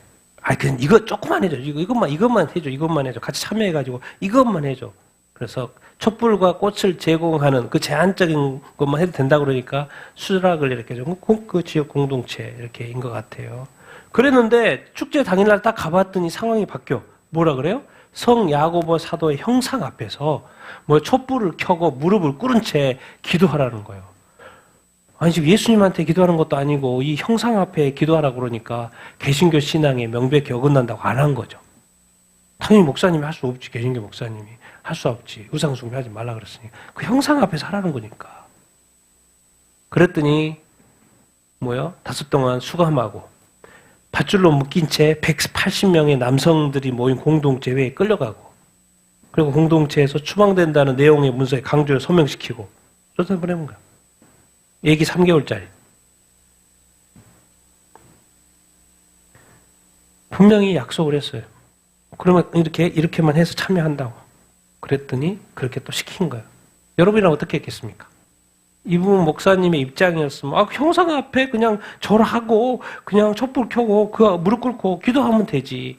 그냥 이거 조금만 해줘. 이것만 해줘. 이것만 해줘. 같이 참여해가지고 이것만 해줘. 그래서 촛불과 꽃을 제공하는 그 제한적인 것만 해도 된다 그러니까 수락을 이렇게 좀 그 지역 공동체 이렇게인 것 같아요. 그랬는데 축제 당일날 딱 가봤더니 상황이 바뀌어. 뭐라 그래요? 성 야고보 사도의 형상 앞에서 뭐 촛불을 켜고 무릎을 꿇은 채 기도하라는 거예요. 아니 지금 예수님한테 기도하는 것도 아니고 이 형상 앞에 기도하라고 그러니까 개신교 신앙에 명백히 어긋난다고 안 한 거죠. 당연히 목사님이 할 수 없지. 개신교 목사님이 할 수 없지. 우상숭배하지 말라 그랬으니까. 그 형상 앞에서 하라는 거니까. 그랬더니 뭐요? 5 동안 수감하고 밧줄로 묶인 채 180명의 남성들이 모인 공동체에 끌려가고, 그리고 공동체에서 추방된다는 내용의 문서에 강조를 서명시키고 쫓아보내는 거야. 얘기 3개월짜리. 분명히 약속을 했어요. 그러면 이렇게만 해서 참여한다고. 그랬더니 그렇게 또 시킨 거예요. 여러분이랑 어떻게 했겠습니까? 이분 목사님의 입장이었으면 형상 앞에 그냥 절하고 그냥 촛불 켜고 그 무릎 꿇고 기도하면 되지.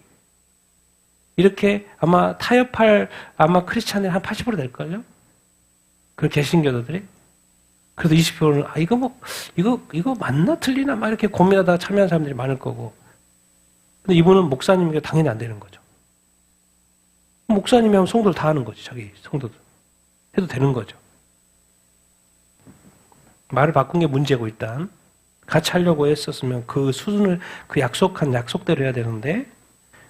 이렇게 아마 타협할 크리스찬들이 한 80% 될걸요? 그 개신교도들이. 그래도 20%는 이거 맞나 틀리나 막 이렇게 고민하다가 참여한 사람들이 많을 거고. 근데 이분은 목사님이니까 당연히 안 되는 거죠. 목사님이 하면 성도들 다 하는 거지. 자기 성도들 해도 되는 거죠. 말을 바꾼 게 문제고, 일단 같이 하려고 했었으면 그 수준을 그 약속대로 해야 되는데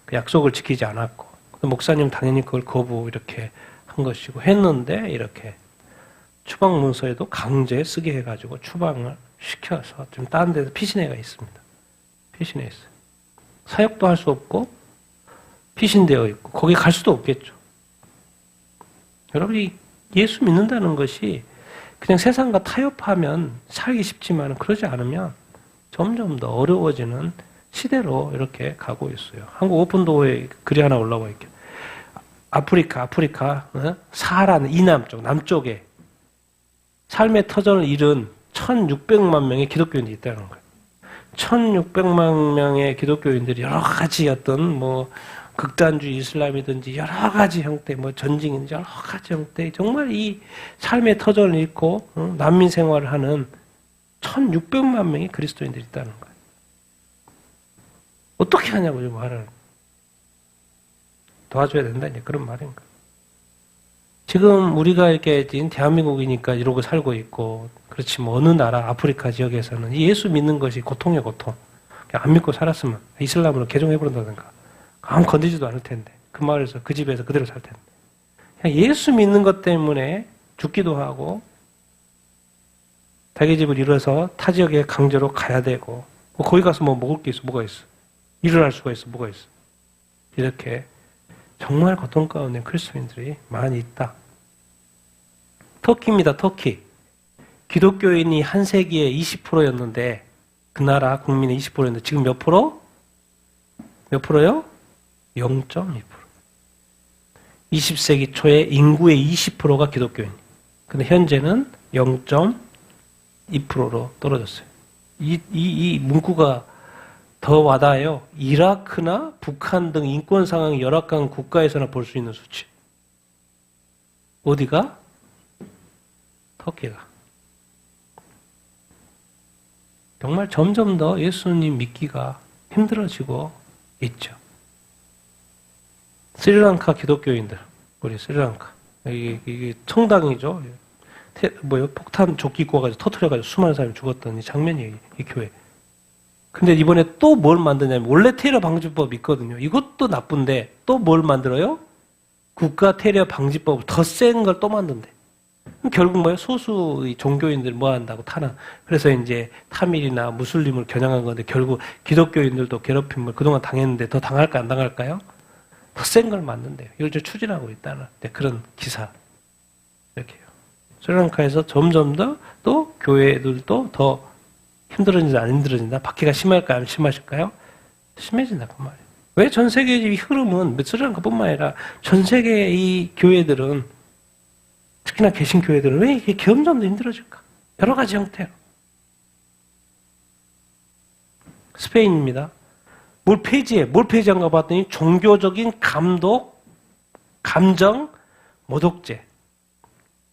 그 약속을 지키지 않았고, 목사님은 당연히 그걸 거부 이렇게 한 것이고, 했는데 이렇게 추방 문서에도 강제 쓰게 해가지고 추방을 시켜서 좀 다른 데서 피신해가 있습니다. 피신해 있어요. 사역도 할 수 없고 피신되어 있고 거기 갈 수도 없겠죠. 여러분이 예수 믿는다는 것이 그냥 세상과 타협하면 살기 쉽지만 그러지 않으면 점점 더 어려워지는 시대로 이렇게 가고 있어요. 한국 오픈도어에 글이 하나 올라와 있게. 아프리카, 사하라 이남 쪽, 남쪽에 삶의 터전을 잃은 1,600만 명의 기독교인들이 있다는 거예요. 1,600만 명의 기독교인들이 여러 가지 극단주의 이슬람이든지 여러 가지 형태, 전쟁인지 여러 가지 형태, 정말 이 삶의 터전을 잃고 난민 생활을 하는 1,600만 명의 그리스도인들이 있다는 거예요. 어떻게 하냐고 말을 도와줘야 된다, 이제 그런 말인가. 지금 우리가 이렇게 대한민국이니까 이러고 살고 있고, 그렇지 어느 나라 아프리카 지역에서는 예수 믿는 것이 고통이야, 고통. 그냥 안 믿고 살았으면 이슬람으로 개종해버린다든가 아무 건드지도 않을 텐데, 그 마을에서 그 집에서 그대로 살 텐데, 그냥 예수 믿는 것 때문에 죽기도 하고 자기 집을 잃어서 타 지역에 강제로 가야 되고, 거기 가서 먹을 게 있어, 뭐가 있어, 일을 할 수가 있어, 뭐가 있어. 이렇게 정말 고통 가운데 그리스도인들이 많이 있다. 터키입니다. 터키. 기독교인이 한 세기에 20%였는데 그 나라 국민의 20%였는데 지금 몇 프로? 몇 프로요? 0.2%. 20세기 초에 인구의 20%가 기독교인. 근데 현재는 0.2%로 떨어졌어요. 이 문구가 더 와닿아요. 이라크나 북한 등 인권 상황이 열악한 국가에서나 볼 수 있는 수치. 어디가? 터키가. 정말 점점 더 예수님 믿기가 힘들어지고 있죠. 스리랑카 기독교인들, 우리 스리랑카. 이게 청당이죠. 폭탄 조끼 구워가지고 터트려가지고 수많은 사람이 죽었던 이 장면이 이 교회. 근데 이번에 또 뭘 만드냐면, 원래 테러 방지법 있거든요. 이것도 나쁜데 또 뭘 만들어요? 국가 테러 방지법을 더 센 걸 또 만든대. 결국 소수의 종교인들 뭐 한다고 탄압. 그래서 이제 타밀이나 무슬림을 겨냥한 건데 결국 기독교인들도 괴롭힘을 그동안 당했는데 더 당할까 안 당할까요? 더 센 걸 만든대요. 이걸 좀 추진하고 있다는 그런 기사. 이렇게요. 스리랑카에서 점점 더 또 교회들도 더 힘들어진다, 안 힘들어진다? 박해가 심할까요? 안 심하실까요? 심해진다, 그 말이에요. 왜 전 세계의 이 흐름은 스리랑카뿐만 아니라 전 세계의 이 교회들은 특히나 개신교회들은 왜 이게 점점 더 힘들어질까? 여러 가지 형태로. 스페인입니다. 뭘 폐지한가 봤더니 종교적인 감독, 감정, 모독죄.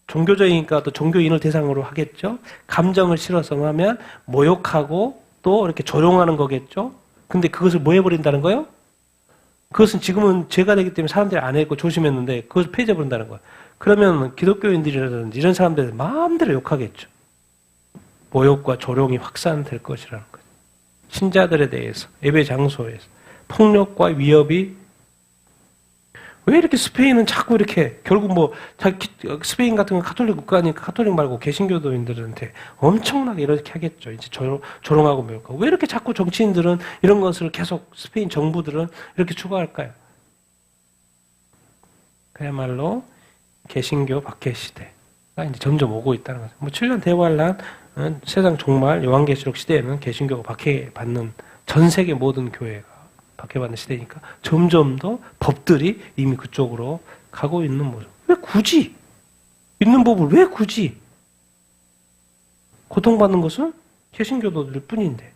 종교적이니까 또 종교인을 대상으로 하겠죠. 감정을 실어서 하면 모욕하고 또 이렇게 조롱하는 거겠죠. 근데 그것을 뭐 해버린다는 거예요? 그것은 지금은 죄가 되기 때문에 사람들이 안 했고 조심했는데 그것을 폐지해버린다는 거예요. 그러면 기독교인들이라든지 이런 사람들 마음대로 욕하겠죠. 모욕과 조롱이 확산될 것이라는 거죠. 신자들에 대해서, 예배 장소에서 폭력과 위협이 왜 이렇게 스페인은 자꾸 이렇게 결국 뭐 스페인 같은 건 카톨릭 국가니까 카톨릭 말고 개신교도인들한테 엄청나게 이렇게 하겠죠. 이제 조롱하고 모욕하고 왜 이렇게 자꾸 정치인들은 이런 것을 계속 스페인 정부들은 이렇게 추구할까요? 그야말로 개신교 박해 시대가 이제 점점 오고 있다는 거죠. 뭐 7년 대환란 세상 종말 요한계시록 시대에는 개신교가 박해받는 전 세계 모든 교회가 박해받는 시대니까 점점 더 법들이 이미 그쪽으로 가고 있는 모습. 왜 굳이? 있는 법을 왜 굳이? 고통받는 것은 개신교도들 뿐인데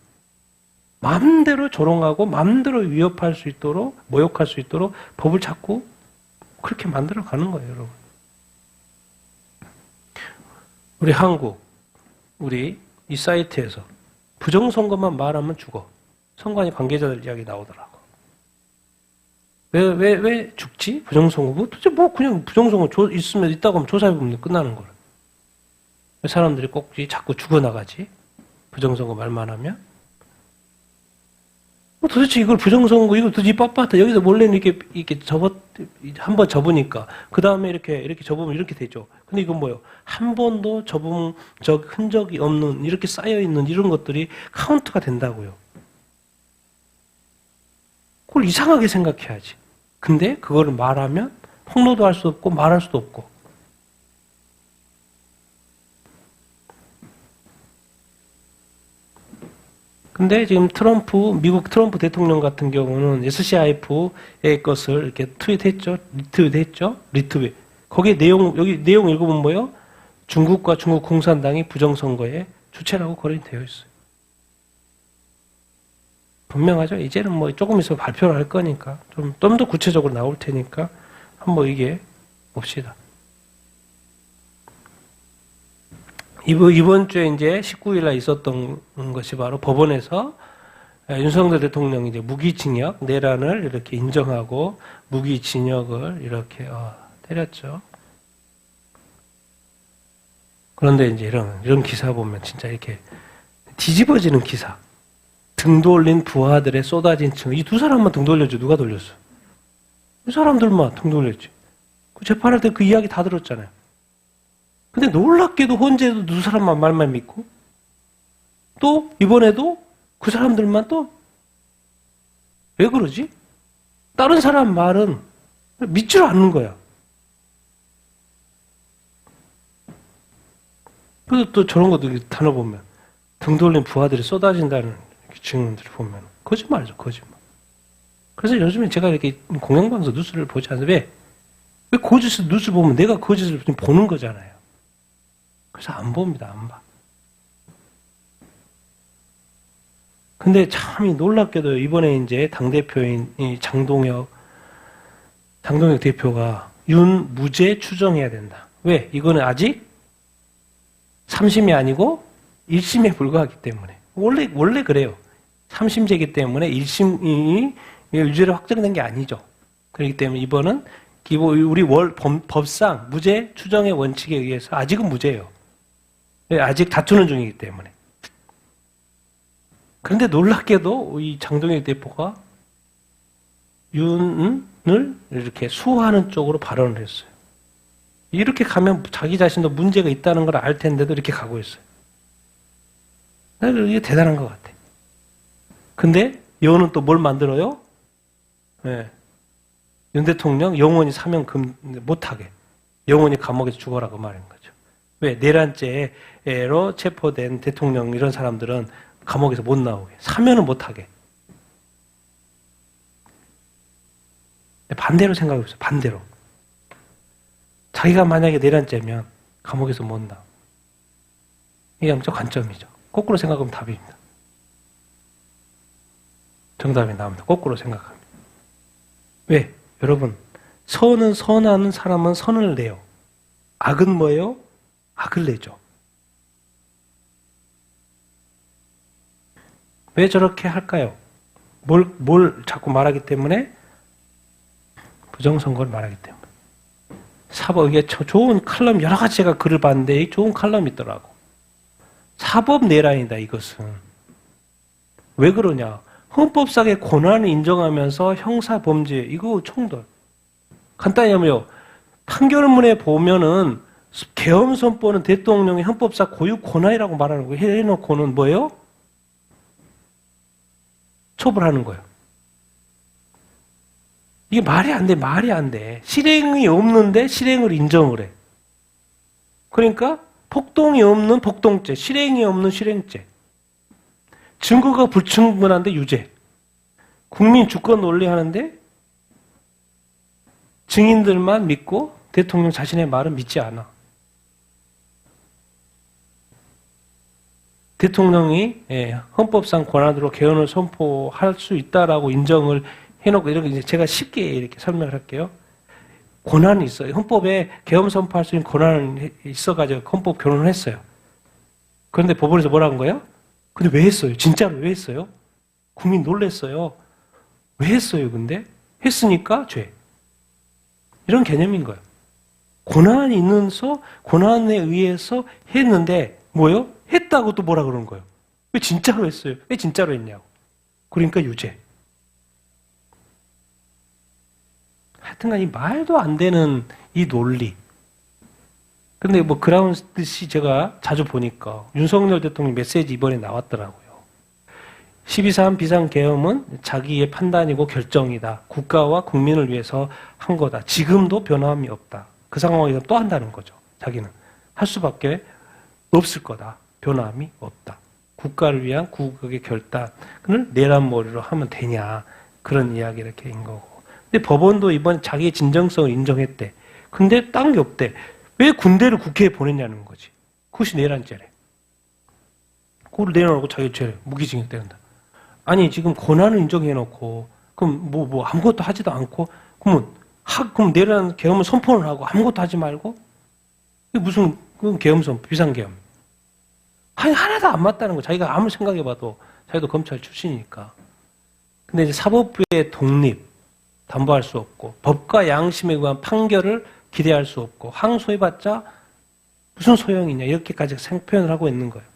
마음대로 조롱하고 마음대로 위협할 수 있도록 모욕할 수 있도록 법을 자꾸 그렇게 만들어 가는 거예요, 여러분. 우리 한국, 우리 이 사이트에서 부정선거만 말하면 죽어. 선관위 관계자들 이야기 나오더라고. 왜 죽지? 부정선거. 도대체 뭐 그냥 부정선거 있으면 있다고 하면 조사해보면 끝나는 거라. 왜 사람들이 꼭 자꾸 죽어나가지? 부정선거 말만 하면? 도대체 이걸 부정선거, 이거 도대체 빳빳해. 여기서 몰래 이렇게 한번 접으니까, 그 다음에 이렇게 접으면 이렇게 되죠. 근데 이건 뭐예요? 한 번도 접은 흔적이 없는, 이렇게 쌓여있는 이런 것들이 카운트가 된다고요. 그걸 이상하게 생각해야지. 근데 그거를 말하면 폭로도 할 수 없고 말할 수도 없고. 근데 지금 미국 트럼프 대통령 같은 경우는 SCIF의 것을 이렇게 리트윗했죠? 리트윗. 거기에 여기 내용 읽어보면 뭐예요? 중국과 중국 공산당이 부정선거에 주체라고 거론되어 있어요. 분명하죠? 이제는 뭐 조금 있으면 발표를 할 거니까 좀 더 구체적으로 나올 테니까 한번 이게 봅시다. 이번 주에 이제 19일날 있었던 것이 바로 법원에서 윤석열 대통령이 이제 무기징역 내란을 이렇게 인정하고 무기징역을 이렇게 때렸죠. 그런데 이제 이런 기사 보면 진짜 이렇게 뒤집어지는 기사. 등 돌린 부하들의 쏟아진 층. 이 두 사람만 등 돌렸죠. 누가 돌렸어? 이 사람들만 등 돌렸지. 그 재판할 때 그 이야기 다 들었잖아요. 근데 놀랍게도 헌재도 두 사람만 말만 믿고 또 이번에도 그 사람들만 또 왜 그러지? 다른 사람 말은 믿지를 않는 거야. 그래서 또 저런 것들 단어 보면 등 돌린 부하들이 쏟아진다는 증언들을 보면 거짓말이죠, 거짓말. 그래서 요즘에 제가 이렇게 공영방송 뉴스를 보지 않아요. 왜 거짓을 뉴스 보면 내가 거짓을 보는 거잖아요. 그래서 안 봅니다, 안 봐. 근데 참 놀랍게도 이번에 이제 당대표인 이 장동혁 대표가 무죄 추정해야 된다. 왜? 이거는 아직 3심이 아니고 1심에 불과하기 때문에. 원래 그래요. 3심제이기 때문에 1심이 유죄로 확정된 게 아니죠. 그렇기 때문에 이번은 우리 법상 무죄 추정의 원칙에 의해서 아직은 무죄예요. 아직 다투는 중이기 때문에. 그런데 놀랍게도 이 장동혁 대표가 윤을 이렇게 수호하는 쪽으로 발언을 했어요. 이렇게 가면 자기 자신도 문제가 있다는 걸 알 텐데도 이렇게 가고 있어요. 이게 대단한 것 같아. 근데 여는 또 뭘 만들어요? 네. 윤 대통령 영원히 사면 못하게. 영원히 감옥에서 죽어라고 말인 거죠. 왜? 내란죄로 체포된 대통령 이런 사람들은 감옥에서 못 나오게. 사면은 못하게. 반대로 생각해보세요. 반대로. 자기가 만약에 내란죄면 감옥에서 못 나와. 이게 영적 관점이죠. 거꾸로 생각하면 답입니다. 정답이 나옵니다. 거꾸로 생각합니다. 왜? 여러분, 선하는 사람은 선을 내요. 악은 뭐예요? 악을 내죠. 왜 저렇게 할까요? 뭘 자꾸 말하기 때문에? 부정선거를 말하기 때문에. 사법, 이게 좋은 칼럼, 여러 가지 제가 글을 봤는데 좋은 칼럼이 있더라고. 사법 내란이다, 이것은. 왜 그러냐? 헌법상의 권한을 인정하면서 형사범죄, 이거 총돌. 간단히 하면요. 판결문에 보면은 계엄선포는 대통령의 헌법상 고유 권한이라고 말하는 거예요. 해놓고는 뭐예요? 처벌하는 거예요. 이게 말이 안 돼, 말이 안 돼. 실행이 없는데 실행을 인정을 해. 그러니까 폭동이 없는 폭동죄, 실행이 없는 실행죄. 증거가 불충분한데 유죄. 국민 주권 논리 하는데 증인들만 믿고 대통령 자신의 말은 믿지 않아. 대통령이 헌법상 권한으로 개헌을 선포할 수 있다라고 인정을 해놓고 이렇게 이제 제가 쉽게 이렇게 설명을 할게요. 권한이 있어요. 헌법에 개헌 선포할 수 있는 권한이 있어가지고 헌법 개헌을 했어요. 그런데 법원에서 뭐라는 거예요? 근데 왜 했어요? 진짜로 왜 했어요? 국민 놀랬어요. 왜 했어요? 근데 했으니까 죄. 이런 개념인 거예요. 권한이 있는서 권한에 의해서 했는데 뭐요? 했다고 또 뭐라 그러는 거예요? 왜 진짜로 했어요? 왜 진짜로 했냐고. 그러니까 유죄. 하여튼간 이 말도 안 되는 이 논리. 근데 뭐 그라운드시 제가 자주 보니까 윤석열 대통령 메시지 이번에 나왔더라고요. 12.3 비상계엄은 자기의 판단이고 결정이다. 국가와 국민을 위해서 한 거다. 지금도 변함이 없다. 그 상황에서 또 한다는 거죠. 자기는. 할 수밖에 없을 거다. 변함이 없다. 국가를 위한 국익의 결단을 내란머리로 하면 되냐. 그런 이야기 이렇게 인 거고. 근데 법원도 이번 자기의 진정성을 인정했대. 근데 딴 게 없대. 왜 군대를 국회에 보냈냐는 거지. 그것이 내란죄래. 그걸 내놓고 자기 죄 무기징역 때린다. 아니 지금 권한을 인정해놓고 그럼 뭐 아무것도 하지도 않고 그럼 내란 계엄을 선포를 하고 아무것도 하지 말고 이게 무슨 계엄 선포 비상계엄. 아니 하나도 안 맞다는 거. 자기가 아무리 생각해봐도 자기도 검찰 출신이니까. 근데 이제 사법부의 독립 담보할 수 없고 법과 양심에 의한 판결을 기대할 수 없고 항소해봤자 무슨 소용이냐 이렇게까지 표현을 하고 있는 거예요.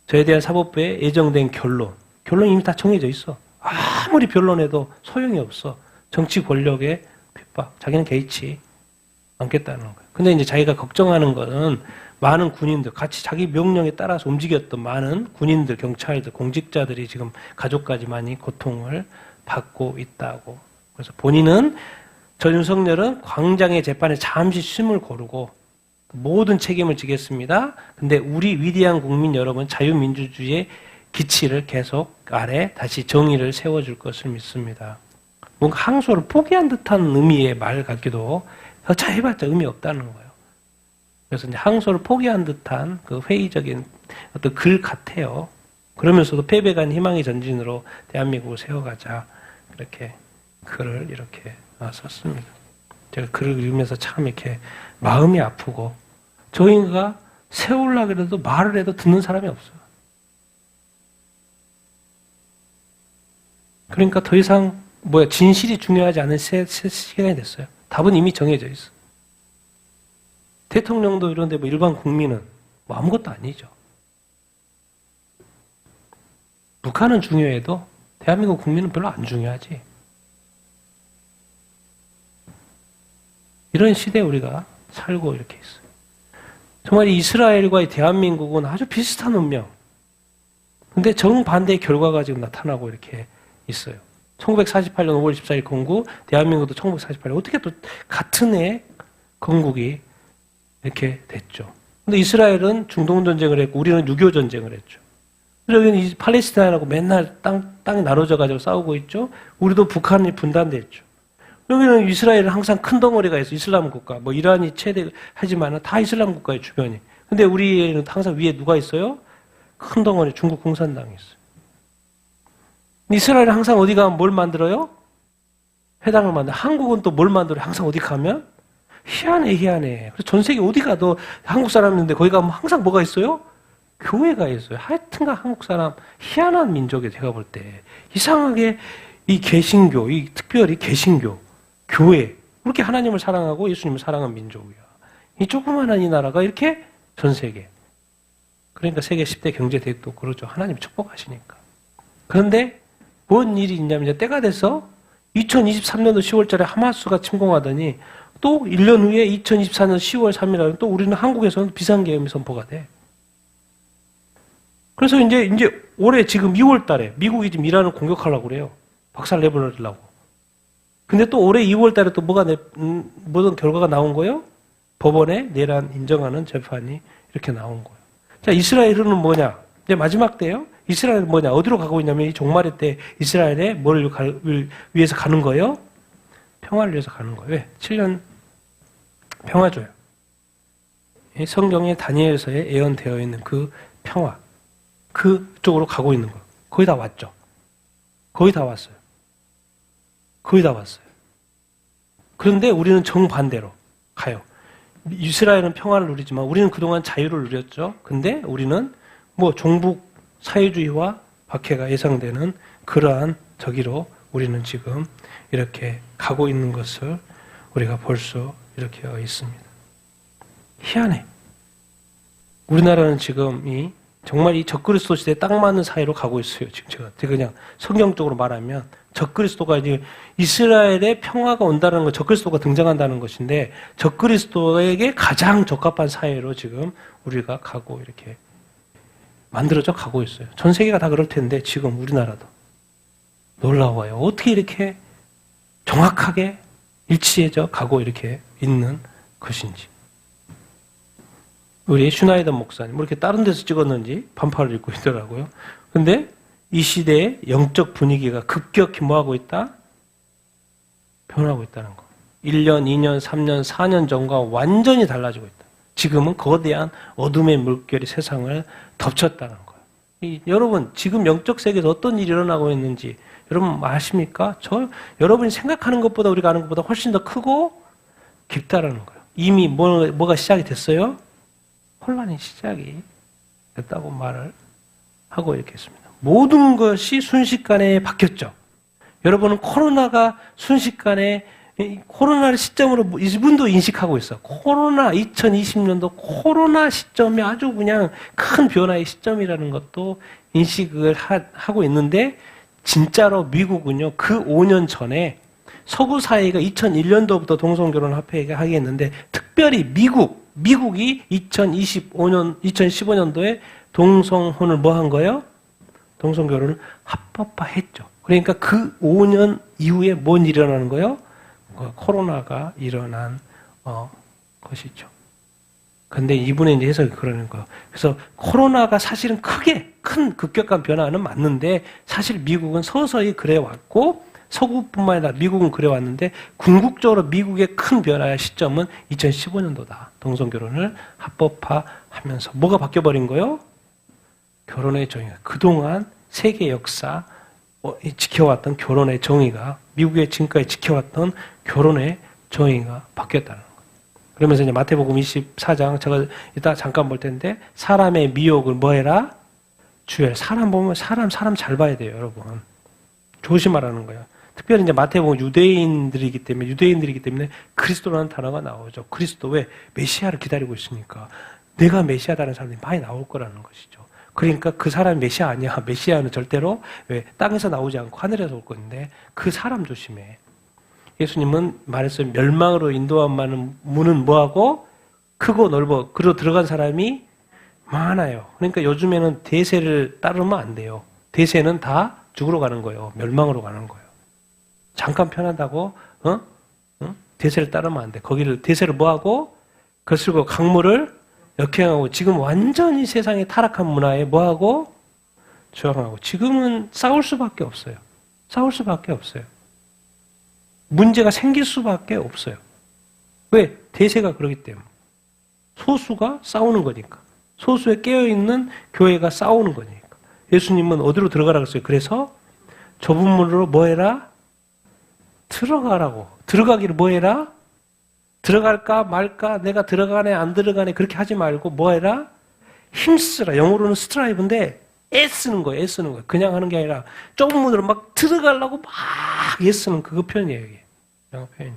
저에 대한 사법부에 예정된 결론이 이미 다 정해져 있어. 아무리 변론해도 소용이 없어. 정치 권력의 핍박, 자기는 개의치 않겠다는 거예요. 근데 이제 자기가 걱정하는 거는 많은 군인들, 같이 자기 명령에 따라서 움직였던 많은 군인들, 경찰들, 공직자들이 지금 가족까지 많이 고통을 받고 있다고. 그래서 본인은 윤석열은 광장의 재판에 잠시 쉼을 고르고 모든 책임을 지겠습니다. 근데 우리 위대한 국민 여러분 자유민주주의의 기치를 계속 아래 다시 정의를 세워줄 것을 믿습니다. 뭔가 항소를 포기한 듯한 의미의 말 같기도 자 해봤자 의미 없다는 거예요. 그래서 이제 항소를 포기한 듯한 그 회의적인 어떤 글 같아요. 그러면서도 패배가 아닌 희망의 전진으로 대한민국을 세워가자 이렇게 글을 이렇게 썼습니다. 제가 글을 읽으면서 참 이렇게 마음이 아프고 저희가 세우려고 그래도 말을 해도 듣는 사람이 없어요. 그러니까 더 이상 진실이 중요하지 않은 시간이 됐어요. 답은 이미 정해져 있어. 대통령도 이런데 일반 국민은 아무것도 아니죠. 북한은 중요해도 대한민국 국민은 별로 안 중요하지. 이런 시대에 우리가 살고 이렇게 있어요. 정말 이스라엘과 대한민국은 아주 비슷한 운명. 근데 정반대의 결과가 지금 나타나고 이렇게 있어요. 1948년 5월 14일 건국, 대한민국도 1948년 어떻게 또 같은 해 건국이 이렇게 됐죠. 근데 이스라엘은 중동 전쟁을 했고 우리는 6.25 전쟁을 했죠. 그래서 여기는 팔레스타인하고 맨날 땅이 나눠져 가지고 싸우고 있죠. 우리도 북한이 분단됐죠. 여기는 이스라엘은 항상 큰 덩어리가 있어. 이슬람 국가. 뭐 이란이 최대 하지만 다 이슬람 국가의 주변이. 근데 우리는 항상 위에 누가 있어요? 큰 덩어리 중국 공산당이 있어요. 이스라엘은 항상 어디 가면 뭘 만들어요? 회당을 만들어. 한국은 또 뭘 만들어요? 항상 어디 가면? 희한해. 그래서 전 세계 어디 가도 한국 사람인데 거기 가면 항상 뭐가 있어요? 교회가 있어요. 하여튼가 한국 사람 희한한 민족이에요. 제가 볼 때. 이상하게 이 개신교, 이 특별히 개신교, 교회 그렇게 하나님을 사랑하고 예수님을 사랑한 민족이야. 이 조그마한 이 나라가 이렇게 전 세계. 그러니까 세계 10대 경제 대국도 그러죠. 하나님 축복하시니까. 그런데 뭔 일이 있냐면 이제 때가 돼서 2023년도 10월달에 하마스가 침공하더니 또 1년 후에 2024년 10월 3일에 또 우리는 한국에서는 비상계엄이 선포가 돼. 그래서 이제 올해 지금 2월달에 미국이 지금 이란을 공격하려고 그래요. 박살 내버리려고. 근데 또 올해 2월달에 또 모든 결과가 나온 거예요? 법원에 내란 인정하는 재판이 이렇게 나온 거예요. 자, 이스라엘은 뭐냐? 이제 마지막 때요. 이스라엘은 뭐냐? 어디로 가고 있냐면 이 종말의 때 이스라엘에 뭘 위해서 가는 거예요? 평화를 위해서 가는 거예요. 왜? 7년 평화 줘요. 성경에 다니엘서에 예언되어 있는 그 평화. 그쪽으로 가고 있는 거예요. 거의 다 왔죠. 거의 다 왔어요. 거의 다 왔어요. 그런데 우리는 정반대로 가요. 이스라엘은 평화를 누리지만 우리는 그동안 자유를 누렸죠. 근데 우리는 뭐 종북 사회주의와 박해가 예상되는 그러한 저기로 우리는 지금 이렇게 가고 있는 것을 우리가 볼 수 이렇게 있습니다. 희한해. 우리나라는 지금 정말 이 적그리스도 시대에 딱 맞는 사회로 가고 있어요. 지금 제가 그냥 성경적으로 말하면 적그리스도가 이제 이스라엘의 평화가 온다는 것, 적그리스도가 등장한다는 것인데 적그리스도에게 가장 적합한 사회로 지금 우리가 가고 이렇게 만들어져 가고 있어요. 전 세계가 다 그럴 텐데 지금 우리나라도 놀라워요. 어떻게 이렇게 정확하게 일치해져 가고 이렇게 있는 것인지. 우리 슈나이더 목사님, 뭐 이렇게 다른 데서 찍었는지 반팔을 입고 있더라고요. 근데 이 시대의 영적 분위기가 급격히 뭐하고 있다? 변하고 있다는 거. 1년, 2년, 3년, 4년 전과 완전히 달라지고 있다. 지금은 거대한 어둠의 물결이 세상을 덮쳤다는 거예요. 여러분, 지금 영적 세계에서 어떤 일이 일어나고 있는지 여러분 아십니까? 여러분이 생각하는 것보다 우리가 아는 것보다 훨씬 더 크고 깊다라는 거예요. 이미 뭐가 시작이 됐어요? 혼란이 시작이 됐다고 말을 하고 이렇게 했습니다. 모든 것이 순식간에 바뀌었죠. 여러분은 코로나가 순식간에 코로나를 시점으로 이분도 인식하고 있어. 2020년도 코로나 시점이 아주 그냥 큰 변화의 시점이라는 것도 인식을 하고 있는데 진짜로 미국은요, 그 5년 전에 서구 사회가 2001년도부터 동성결혼을 합하게 했는데 특별히 미국이 2015년도에 동성혼을 뭐 한 거예요? 동성결혼을 합법화했죠. 그러니까 그 5년 이후에 뭔 일이 일어나는 거예요? 코로나가 일어난 것이죠. 근데 이분의 이제 해석이 그러는 거예요. 그래서 코로나가 사실은 큰 급격한 변화는 맞는데 사실 미국은 서서히 그래 왔고 서구뿐만 아니라 미국은 그래 왔는데 궁극적으로 미국의 큰 변화의 시점은 2015년도다. 동성결혼을 합법화하면서 뭐가 바뀌어버린 거예요? 결혼의 정의가 그동안 세계 역사 지켜왔던 결혼의 정의가 미국의 지금까지 지켜왔던 결혼의 정의가 바뀌었다는 거예요. 그러면서 이제 마태복음 24장 제가 이따 잠깐 볼 텐데 사람의 미혹을 뭐 해라? 주의해라. 사람 보면 사람 잘 봐야 돼요, 여러분. 조심하라는 거예요. 특별히 이제 마태복음 유대인들이기 때문에 그리스도라는 단어가 나오죠. 그리스도 왜? 메시아를 기다리고 있으니까. 내가 메시아다는 사람들이 많이 나올 거라는 것이죠. 그러니까 그 사람이 메시아 아니야. 메시아는 절대로 왜? 땅에서 나오지 않고 하늘에서 올 건데 그 사람 조심해. 예수님은 말했어요. 멸망으로 인도한 문은 뭐하고? 크고 넓어. 그리고 들어간 사람이 많아요. 그러니까 요즘에는 대세를 따르면 안 돼요. 대세는 다 죽으러 가는 거예요. 멸망으로 가는 거예요. 잠깐 편하다고 대세를 따르면 안 돼. 대세를 뭐하고? 거슬고 강물을 역행하고 지금 완전히 세상의 타락한 문화에 뭐하고? 저항하고 지금은 싸울 수밖에 없어요. 문제가 생길 수밖에 없어요. 왜? 대세가 그러기 때문에. 소수가 싸우는 거니까. 소수에 깨어있는 교회가 싸우는 거니까. 예수님은 어디로 들어가라고 했어요? 그래서 좁은 문으로 뭐 해라? 들어가라고. 들어가기를 뭐 해라? 들어갈까 말까? 내가 들어가네 안 들어가네 그렇게 하지 말고 뭐 해라? 힘쓰라. 영어로는 스트라이브인데 애쓰는 거예요. 애쓰는 거예요. 그냥 하는 게 아니라 좁은 문으로 막 들어가려고 막 애쓰는 그거 표현이에요. 이게. 영어 표현이.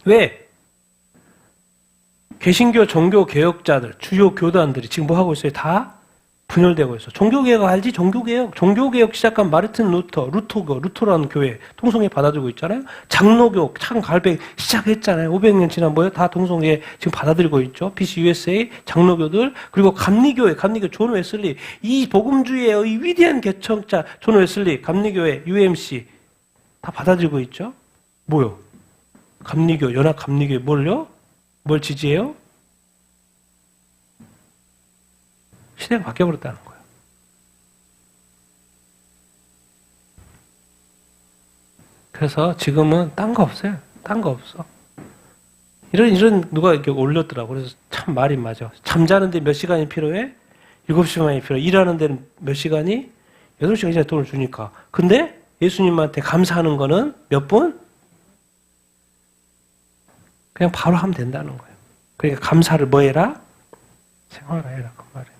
왜? 개신교 종교개혁자들, 주요 교단들이 지금 뭐 하고 있어요? 다 분열되고 있어. 종교개혁 알지? 종교개혁. 종교개혁 시작한 마르틴 루터라는 교회 통성회 받아들이고 있잖아요. 장로교, 참 갈백 시작했잖아요. 500년 지난 뭐예요? 다 통성회 지금 받아들이고 있죠. BC USA 장로교들 그리고 감리교회, 존 웨슬리 이 복음주의의 이 위대한 개척자 존 웨슬리, 감리교회, UMC 다 받아들이고 있죠. 뭐요? 감리교, 연합 감리교회 뭘요? 뭘 지지해요? 시대가 바뀌어버렸다는 거예요. 그래서 지금은 딴 거 없어요. 딴 거 없어. 이런 누가 이렇게 올렸더라고. 그래서 참 말이 맞아. 잠자는데 몇 시간이 필요해? 7시간이 필요해. 일하는 데는 몇 시간이? 8시간 이상 돈을 주니까. 근데 예수님한테 감사하는 거는 몇 분? 그냥 바로 하면 된다는 거예요. 그러니까 감사를 뭐 해라? 생활해라. 그 말이에요.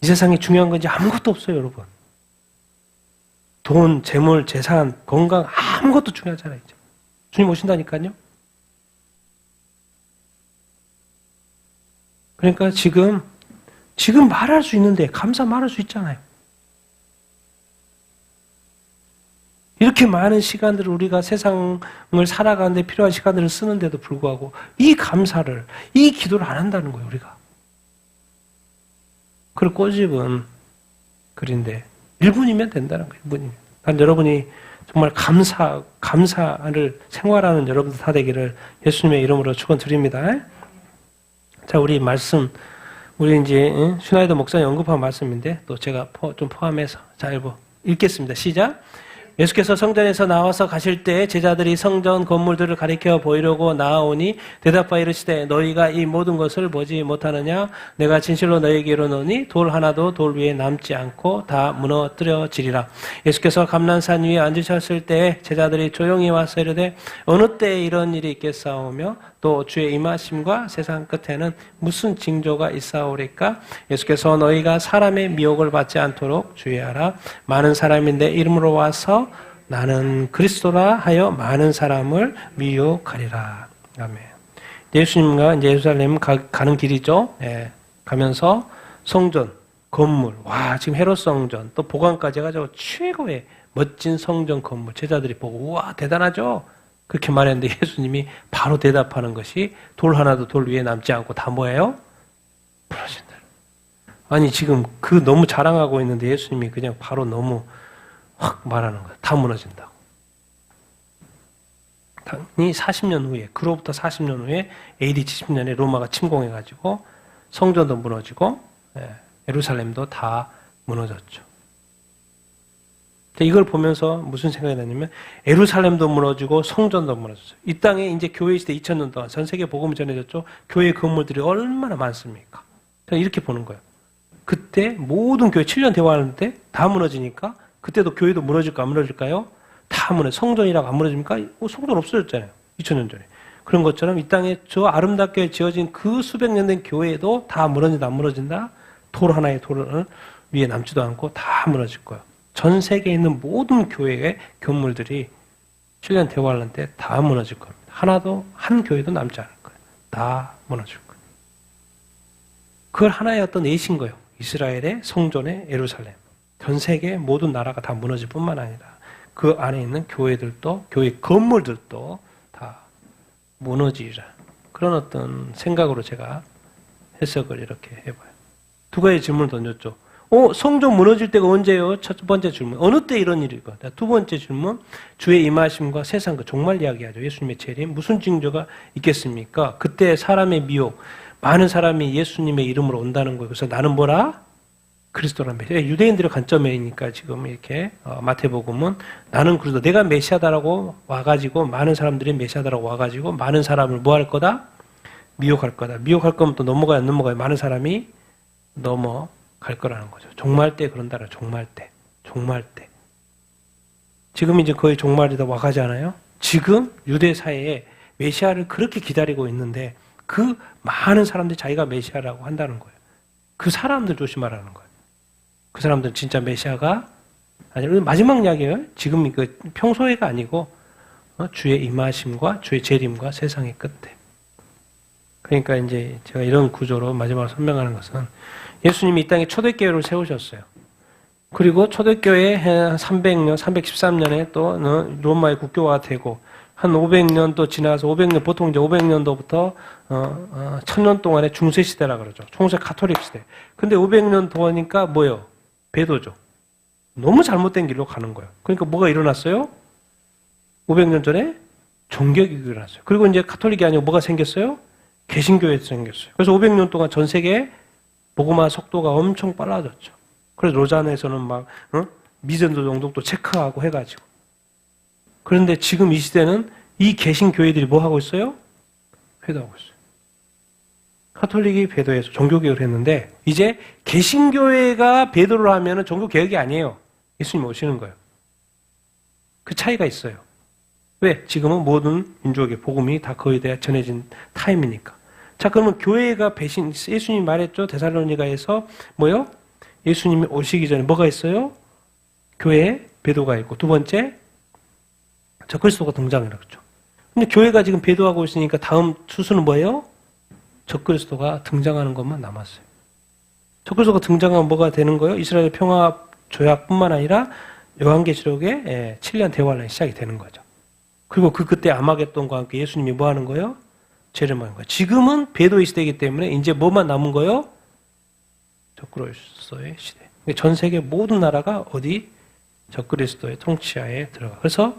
이 세상에 중요한 건 이제 아무것도 없어요, 여러분. 돈, 재물, 재산, 건강 아무것도 중요하잖아요. 이제. 주님 오신다니까요. 그러니까 지금 말할 수 있는데 감사 말할 수 있잖아요. 이렇게 많은 시간들을 우리가 세상을 살아가는데 필요한 시간들을 쓰는데도 불구하고 이 감사를, 이 기도를 안 한다는 거예요, 우리가. 그걸 꼬집은 글인데 1분이면 된다는 거예요, 1분이면. 난 여러분이 정말 감사를 생활하는 여러분들 다 되기를 예수님의 이름으로 축원드립니다. 자, 우리 말씀, 우리 이제 슈나이더 목사님 언급한 말씀인데 또 제가 좀 포함해서 자, 읽겠습니다. 시작. 예수께서 성전에서 나와서 가실 때 제자들이 성전 건물들을 가리켜 보이려고 나아오니 대답하여 이르시되 너희가 이 모든 것을 보지 못하느냐? 내가 진실로 너희에게 이르노니 돌 하나도 돌 위에 남지 않고 다 무너뜨려지리라. 예수께서 감난산 위에 앉으셨을 때 제자들이 조용히 와서 이르되 어느 때에 이런 일이 있겠사오며 또 주의 임하심과 세상 끝에는 무슨 징조가 있사오리까? 예수께서 너희가 사람의 미혹을 받지 않도록 주의하라. 많은 사람이 내 이름으로 와서 나는 그리스도라 하여 많은 사람을 미혹하리라. 아멘. 예수님과 이제 예루살렘 가는 길이죠. 예, 가면서 성전, 건물, 와 지금 헤롯 성전, 또 보관까지 해가지고 최고의 멋진 성전 건물 제자들이 보고 우와 대단하죠. 그렇게 말했는데 예수님이 바로 대답하는 것이 돌 하나도 돌 위에 남지 않고 다 뭐예요? 무너진다. 아니 지금 그 너무 자랑하고 있는데 예수님이 그냥 바로 너무 확 말하는 거야. 다 무너진다고. 당연히 40년 후에, 그로부터 40년 후에 AD 70년에 로마가 침공해가지고 성전도 무너지고 예루살렘도 다 무너졌죠. 이걸 보면서 무슨 생각이 나냐면 예루살렘도 무너지고 성전도 무너졌어요. 이 땅에 이제 교회 시대 2000년 동안 전 세계 복음이 전해졌죠. 교회 건물들이 얼마나 많습니까? 이렇게 보는 거예요. 그때 모든 교회 7년 대화하는데 다 무너지니까 그때도 교회도 무너질까 안 무너질까요? 다 무너져. 성전이라고 안 무너집니까? 성전 없어졌잖아요. 2000년 전에. 그런 것처럼 이 땅에 저 아름답게 지어진 그 수백 년 된 교회도 다 무너진다 안 무너진다? 돌 하나의 돌을 위에 남지도 않고 다 무너질 거예요. 전 세계에 있는 모든 교회의 건물들이 7년 대화하는 때 다 무너질 겁니다. 하나도, 한 교회도 남지 않을 거예요. 다 무너질 거예요. 그걸 하나의 어떤 예신 거예요. 이스라엘의 성전의 예루살렘. 전 세계 모든 나라가 다 무너질 뿐만 아니라 그 안에 있는 교회들도, 교회 건물들도 다 무너지리라. 그런 어떤 생각으로 제가 해석을 이렇게 해봐요. 두 가지 질문을 던졌죠. 성전 무너질 때가 언제예요? 첫 번째 질문. 어느 때 이런 일이 있고. 두 번째 질문. 주의 임하심과 세상 그 종말 이야기하죠. 예수님의 재림. 무슨 징조가 있겠습니까? 그때 사람의 미혹. 많은 사람이 예수님의 이름으로 온다는 거예요. 그래서 나는 뭐라? 그리스도란 메시아. 유대인들의 관점이니까 지금 이렇게 마태복음은 나는 그리스도, 내가 메시아다라고 와가지고 많은 사람들이 메시아다라고 와가지고 많은 사람을 뭐 할 거다? 미혹할 거다. 미혹할 거면 또 넘어가야 많은 사람이 넘어갈 거라는 거죠. 종말 때 그런다라. 종말 때. 지금 이제 거의 종말이다 와가지 않아요? 지금 유대 사회에 메시아를 그렇게 기다리고 있는데 그 많은 사람들이 자기가 메시아라고 한다는 거예요. 그 사람들 조심하라는 거예요. 그 사람들은 진짜 메시아가 아니, 마지막 이야기예요. 지금 그 평소에가 아니고 주의 임하심과 주의 재림과 세상의 끝에. 그러니까 이제 제가 이런 구조로 마지막으로 설명하는 것은 예수님이 이 땅에 초대교회를 세우셨어요. 그리고 초대교회 한 300년, 313년에 또 로마의 국교가 되고 한 500년 또 지나서 500년, 보통 이제 500년도부터 1000년 동안의 중세시대라 그러죠. 총세 카톨릭 시대. 근데 500년 동안이니까 뭐예요? 배도죠. 너무 잘못된 길로 가는 거예요. 그러니까 뭐가 일어났어요? 500년 전에 종교개혁이 일어났어요. 그리고 이제 카톨릭이 아니고 뭐가 생겼어요? 개신교회가 생겼어요. 그래서 500년 동안 전 세계에 복음화 속도가 엄청 빨라졌죠. 그래서 로잔에서는 막 미전도 정도도 체크하고 해가지고. 그런데 지금 이 시대는 이 개신교회들이 뭐 하고 있어요? 회도하고 있어요. 카톨릭이 배도해서 종교개혁을 했는데 이제 개신교회가 배도를 하면은 종교개혁이 아니에요. 예수님 오시는 거예요. 그 차이가 있어요. 왜? 지금은 모든 민족의 복음이 다 거의 다 전해진 타임이니까. 자, 그러면 교회가 예수님이 말했죠. 데살로니가에서 뭐요? 예수님이 오시기 전에 뭐가 있어요? 교회에 배도가 있고, 두 번째 적그리스도가 등장이라고 그랬죠. 근데 교회가 지금 배도하고 있으니까 다음 수순은 뭐예요? 적그리스도가 등장하는 것만 남았어요. 적그리스도가 등장하면 뭐가 되는 거예요? 이스라엘 평화 조약뿐만 아니라 요한계시록의 7년 대환란이 시작이 되는 거죠. 그리고 그때 아마겟돈과 함께 예수님이 뭐 하는 거예요? 재림하는 거예요. 지금은 배도의 시대이기 때문에 이제 뭐만 남은 거예요? 적그리스도의 시대. 전 세계 모든 나라가 어디? 적그리스도의 통치하에 들어가. 그래서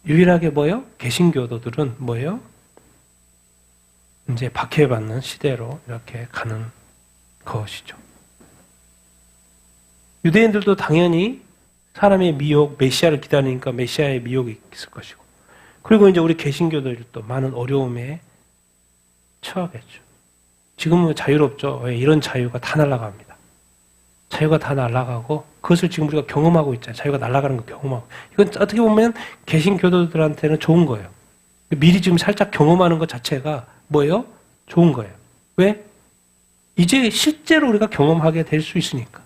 유일하게 뭐예요? 개신교도들은 뭐예요? 이제 박해받는 시대로 이렇게 가는 것이죠. 유대인들도 당연히 사람의 미혹, 메시아를 기다리니까 메시아의 미혹이 있을 것이고, 그리고 이제 우리 개신교들도 많은 어려움에 처하겠죠. 지금은 자유롭죠. 왜? 이런 자유가 다 날아갑니다. 자유가 다 날아가고 그것을 지금 우리가 경험하고 있잖아요. 자유가 날아가는 거 경험하고. 이건 어떻게 보면 개신교도들한테는 좋은 거예요. 미리 지금 살짝 경험하는 것 자체가 뭐예요? 좋은 거예요. 왜? 이제 실제로 우리가 경험하게 될 수 있으니까.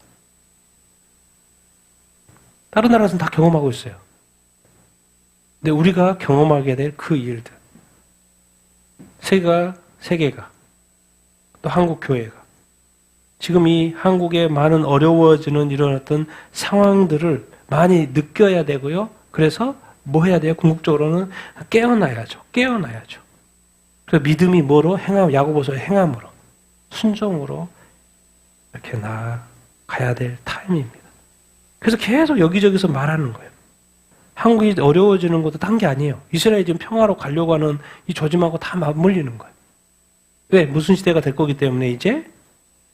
다른 나라에서는 다 경험하고 있어요. 근데 우리가 경험하게 될 그 일들. 세계가, 또 한국 교회가. 지금 이 한국의 많은 어려워지는 이런 어떤 상황들을 많이 느껴야 되고요. 그래서 뭐 해야 돼요? 궁극적으로는 깨어나야죠. 그래서 믿음이 뭐로? 야고보서의 행함으로, 순종으로 이렇게 나아가야 될 타임입니다. 그래서 계속 여기저기서 말하는 거예요. 한국이 어려워지는 것도 딴 게 아니에요. 이스라엘이 지금 평화로 가려고 하는 이 조짐하고 다 맞물리는 거예요. 왜? 무슨 시대가 될 거기 때문에 이제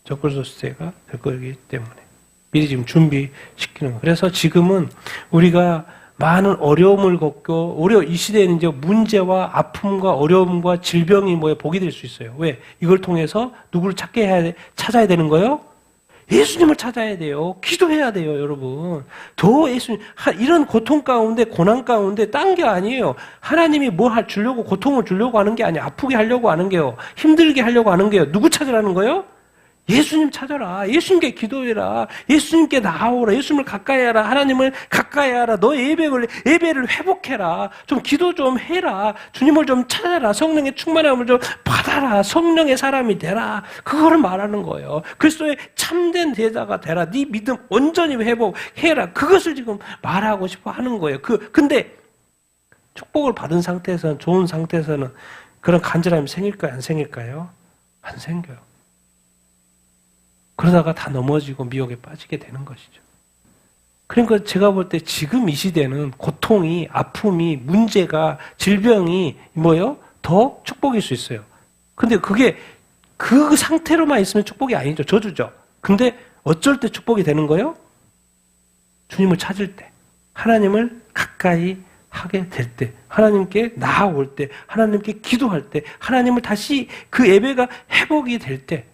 적그리스도 시대가 될 거기 때문에 미리 지금 준비시키는 거예요. 그래서 지금은 우리가 많은 어려움을 겪고 이 시대에는 이제 문제와 아픔과 어려움과 질병이 복이 될 수 있어요. 왜? 이걸 통해서 누구를 찾아야 되는 거예요? 예수님을 찾아야 돼요. 기도해야 돼요, 여러분. 이런 고통 가운데, 고난 가운데 딴 게 아니에요. 하나님이 주려고, 고통을 주려고 하는 게 아니에요. 아프게 하려고 하는 게요. 힘들게 하려고 하는 게요. 누구 찾으라는 거예요? 예수님 찾아라. 예수님께 기도해라. 예수님께 나오라. 예수님을 가까이 하라. 하나님을 가까이 하라. 너의 예배를 회복해라. 좀 기도 좀 해라. 주님을 좀 찾아라. 성령의 충만함을 좀 받아라. 성령의 사람이 되라. 그거를 말하는 거예요. 그리스도의 참된 제자가 되라. 네 믿음 온전히 회복해라. 그것을 지금 말하고 싶어 하는 거예요. 근데 축복을 받은 상태에서는, 좋은 상태에서는 그런 간절함이 생길까요? 안 생길까요? 안 생겨요. 그러다가 다 넘어지고 미혹에 빠지게 되는 것이죠. 그러니까 제가 볼 때 지금 이 시대는 고통이, 아픔이, 문제가, 질병이 더 축복일 수 있어요. 근데 그게 그 상태로만 있으면 축복이 아니죠. 저주죠. 근데 어쩔 때 축복이 되는 거예요? 주님을 찾을 때, 하나님을 가까이 하게 될 때, 하나님께 나아올 때, 하나님께 기도할 때, 하나님을 다시 그 예배가 회복이 될 때,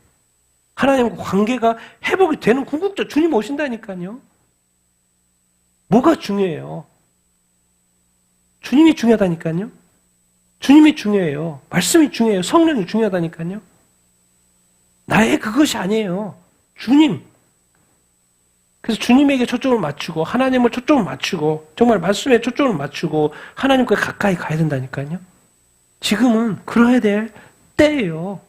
하나님과 관계가 회복이 되는 궁극적 주님 오신다니까요. 뭐가 중요해요? 주님이 중요하다니까요. 주님이 중요해요. 말씀이 중요해요. 성령이 중요하다니까요. 나의 그것이 아니에요. 주님. 그래서 주님에게 초점을 맞추고 하나님을 초점을 맞추고 정말 말씀에 초점을 맞추고 하나님과 가까이 가야 된다니까요. 지금은 그러야 될 때예요.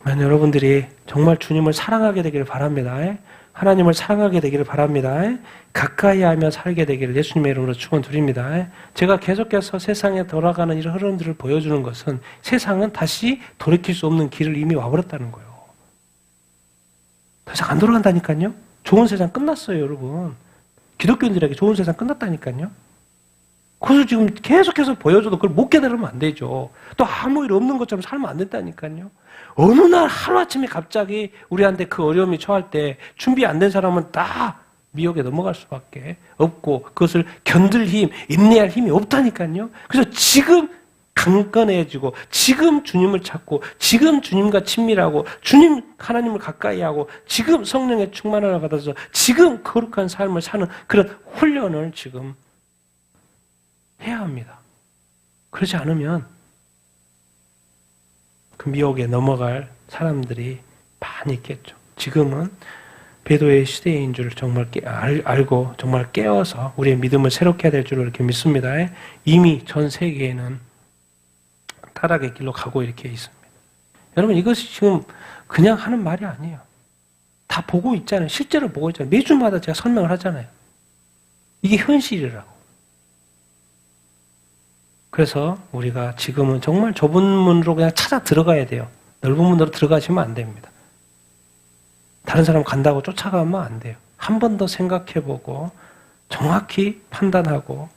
여러분들이 정말 주님을 사랑하게 되기를 바랍니다. 하나님을 사랑하게 되기를 바랍니다. 가까이 하며 살게 되기를 예수님의 이름으로 축원드립니다. 제가 계속해서 세상에 돌아가는 이런 흐름들을 보여주는 것은 세상은 다시 돌이킬 수 없는 길을 이미 와버렸다는 거예요. 더 이상 안 돌아간다니까요. 좋은 세상 끝났어요, 여러분. 기독교인들에게 좋은 세상 끝났다니까요. 그것을 지금 계속해서 보여줘도 그걸 못 깨달으면 안 되죠. 또 아무 일 없는 것처럼 살면 안 된다니까요. 어느 날 하루아침에 갑자기 우리한테 그 어려움이 처할 때 준비 안 된 사람은 다 미혹에 넘어갈 수밖에 없고 그것을 견딜 힘, 인내할 힘이 없다니까요. 그래서 지금 강건해지고 지금 주님을 찾고 지금 주님과 친밀하고 주님 하나님을 가까이 하고 지금 성령의 충만을 받아서 지금 거룩한 삶을 사는 그런 훈련을 지금 해야 합니다. 그렇지 않으면 그 미혹에 넘어갈 사람들이 많이 있겠죠. 지금은 배도의 시대인 줄 정말 알고 정말 깨어서 우리의 믿음을 새롭게 해야 될 줄로 이렇게 믿습니다. 이미 전 세계에는 타락의 길로 가고 이렇게 있습니다. 여러분 이것이 지금 그냥 하는 말이 아니에요. 다 보고 있잖아요. 실제로 보고 있잖아요. 매주마다 제가 설명을 하잖아요. 이게 현실이라고. 그래서 우리가 지금은 정말 좁은 문으로 그냥 찾아 들어가야 돼요. 넓은 문으로 들어가시면 안 됩니다. 다른 사람 간다고 쫓아가면 안 돼요. 한 번 더 생각해보고 정확히 판단하고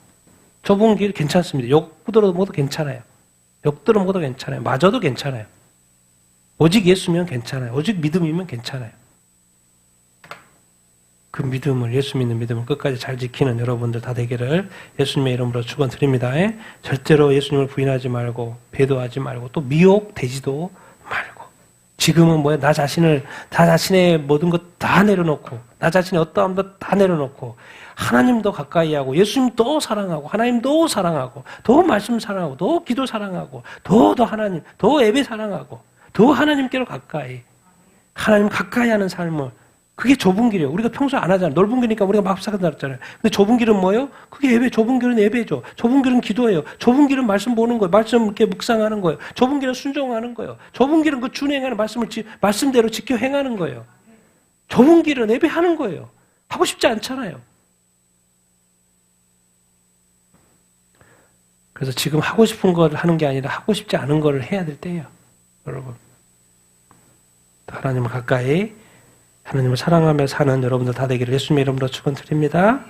좁은 길 괜찮습니다. 욕 들어도 괜찮아요. 욕 들어도 괜찮아요. 맞아도 괜찮아요. 오직 예수면 괜찮아요. 오직 믿음이면 괜찮아요. 그 믿음을, 예수 믿는 믿음을 끝까지 잘 지키는 여러분들 다 되기를 예수님의 이름으로 축원드립니다. 절대로 예수님을 부인하지 말고 배도하지 말고 또 미혹되지도 말고 지금은 뭐야? 나 자신의 모든 것 다 내려놓고 나 자신의 어떠함도 다 내려놓고 하나님도 가까이 하고 예수님도 사랑하고 하나님도 사랑하고 더 말씀 사랑하고 더 기도 사랑하고 더 하나님 더 예배 사랑하고 더 하나님께로 가까이 하나님 가까이 하는 삶을 그게 좁은 길이에요. 우리가 평소에 안 하잖아요. 넓은 길이니까 우리가 막 살았잖아요. 근데 좁은 길은 뭐예요? 그게 예배, 좁은 길은 예배죠. 좁은 길은 기도예요. 좁은 길은 말씀 보는 거예요. 말씀 이렇게 묵상하는 거예요. 좁은 길은 순종하는 거예요. 좁은 길은 그 준행하는 말씀대로 지켜 행하는 거예요. 좁은 길은 예배하는 거예요. 하고 싶지 않잖아요. 그래서 지금 하고 싶은 걸 하는 게 아니라 하고 싶지 않은 걸 해야 될 때예요. 여러분. 하나님을 가까이 하나님을 사랑하며 사는 여러분들 다 되기를 예수님의 이름으로 축원드립니다.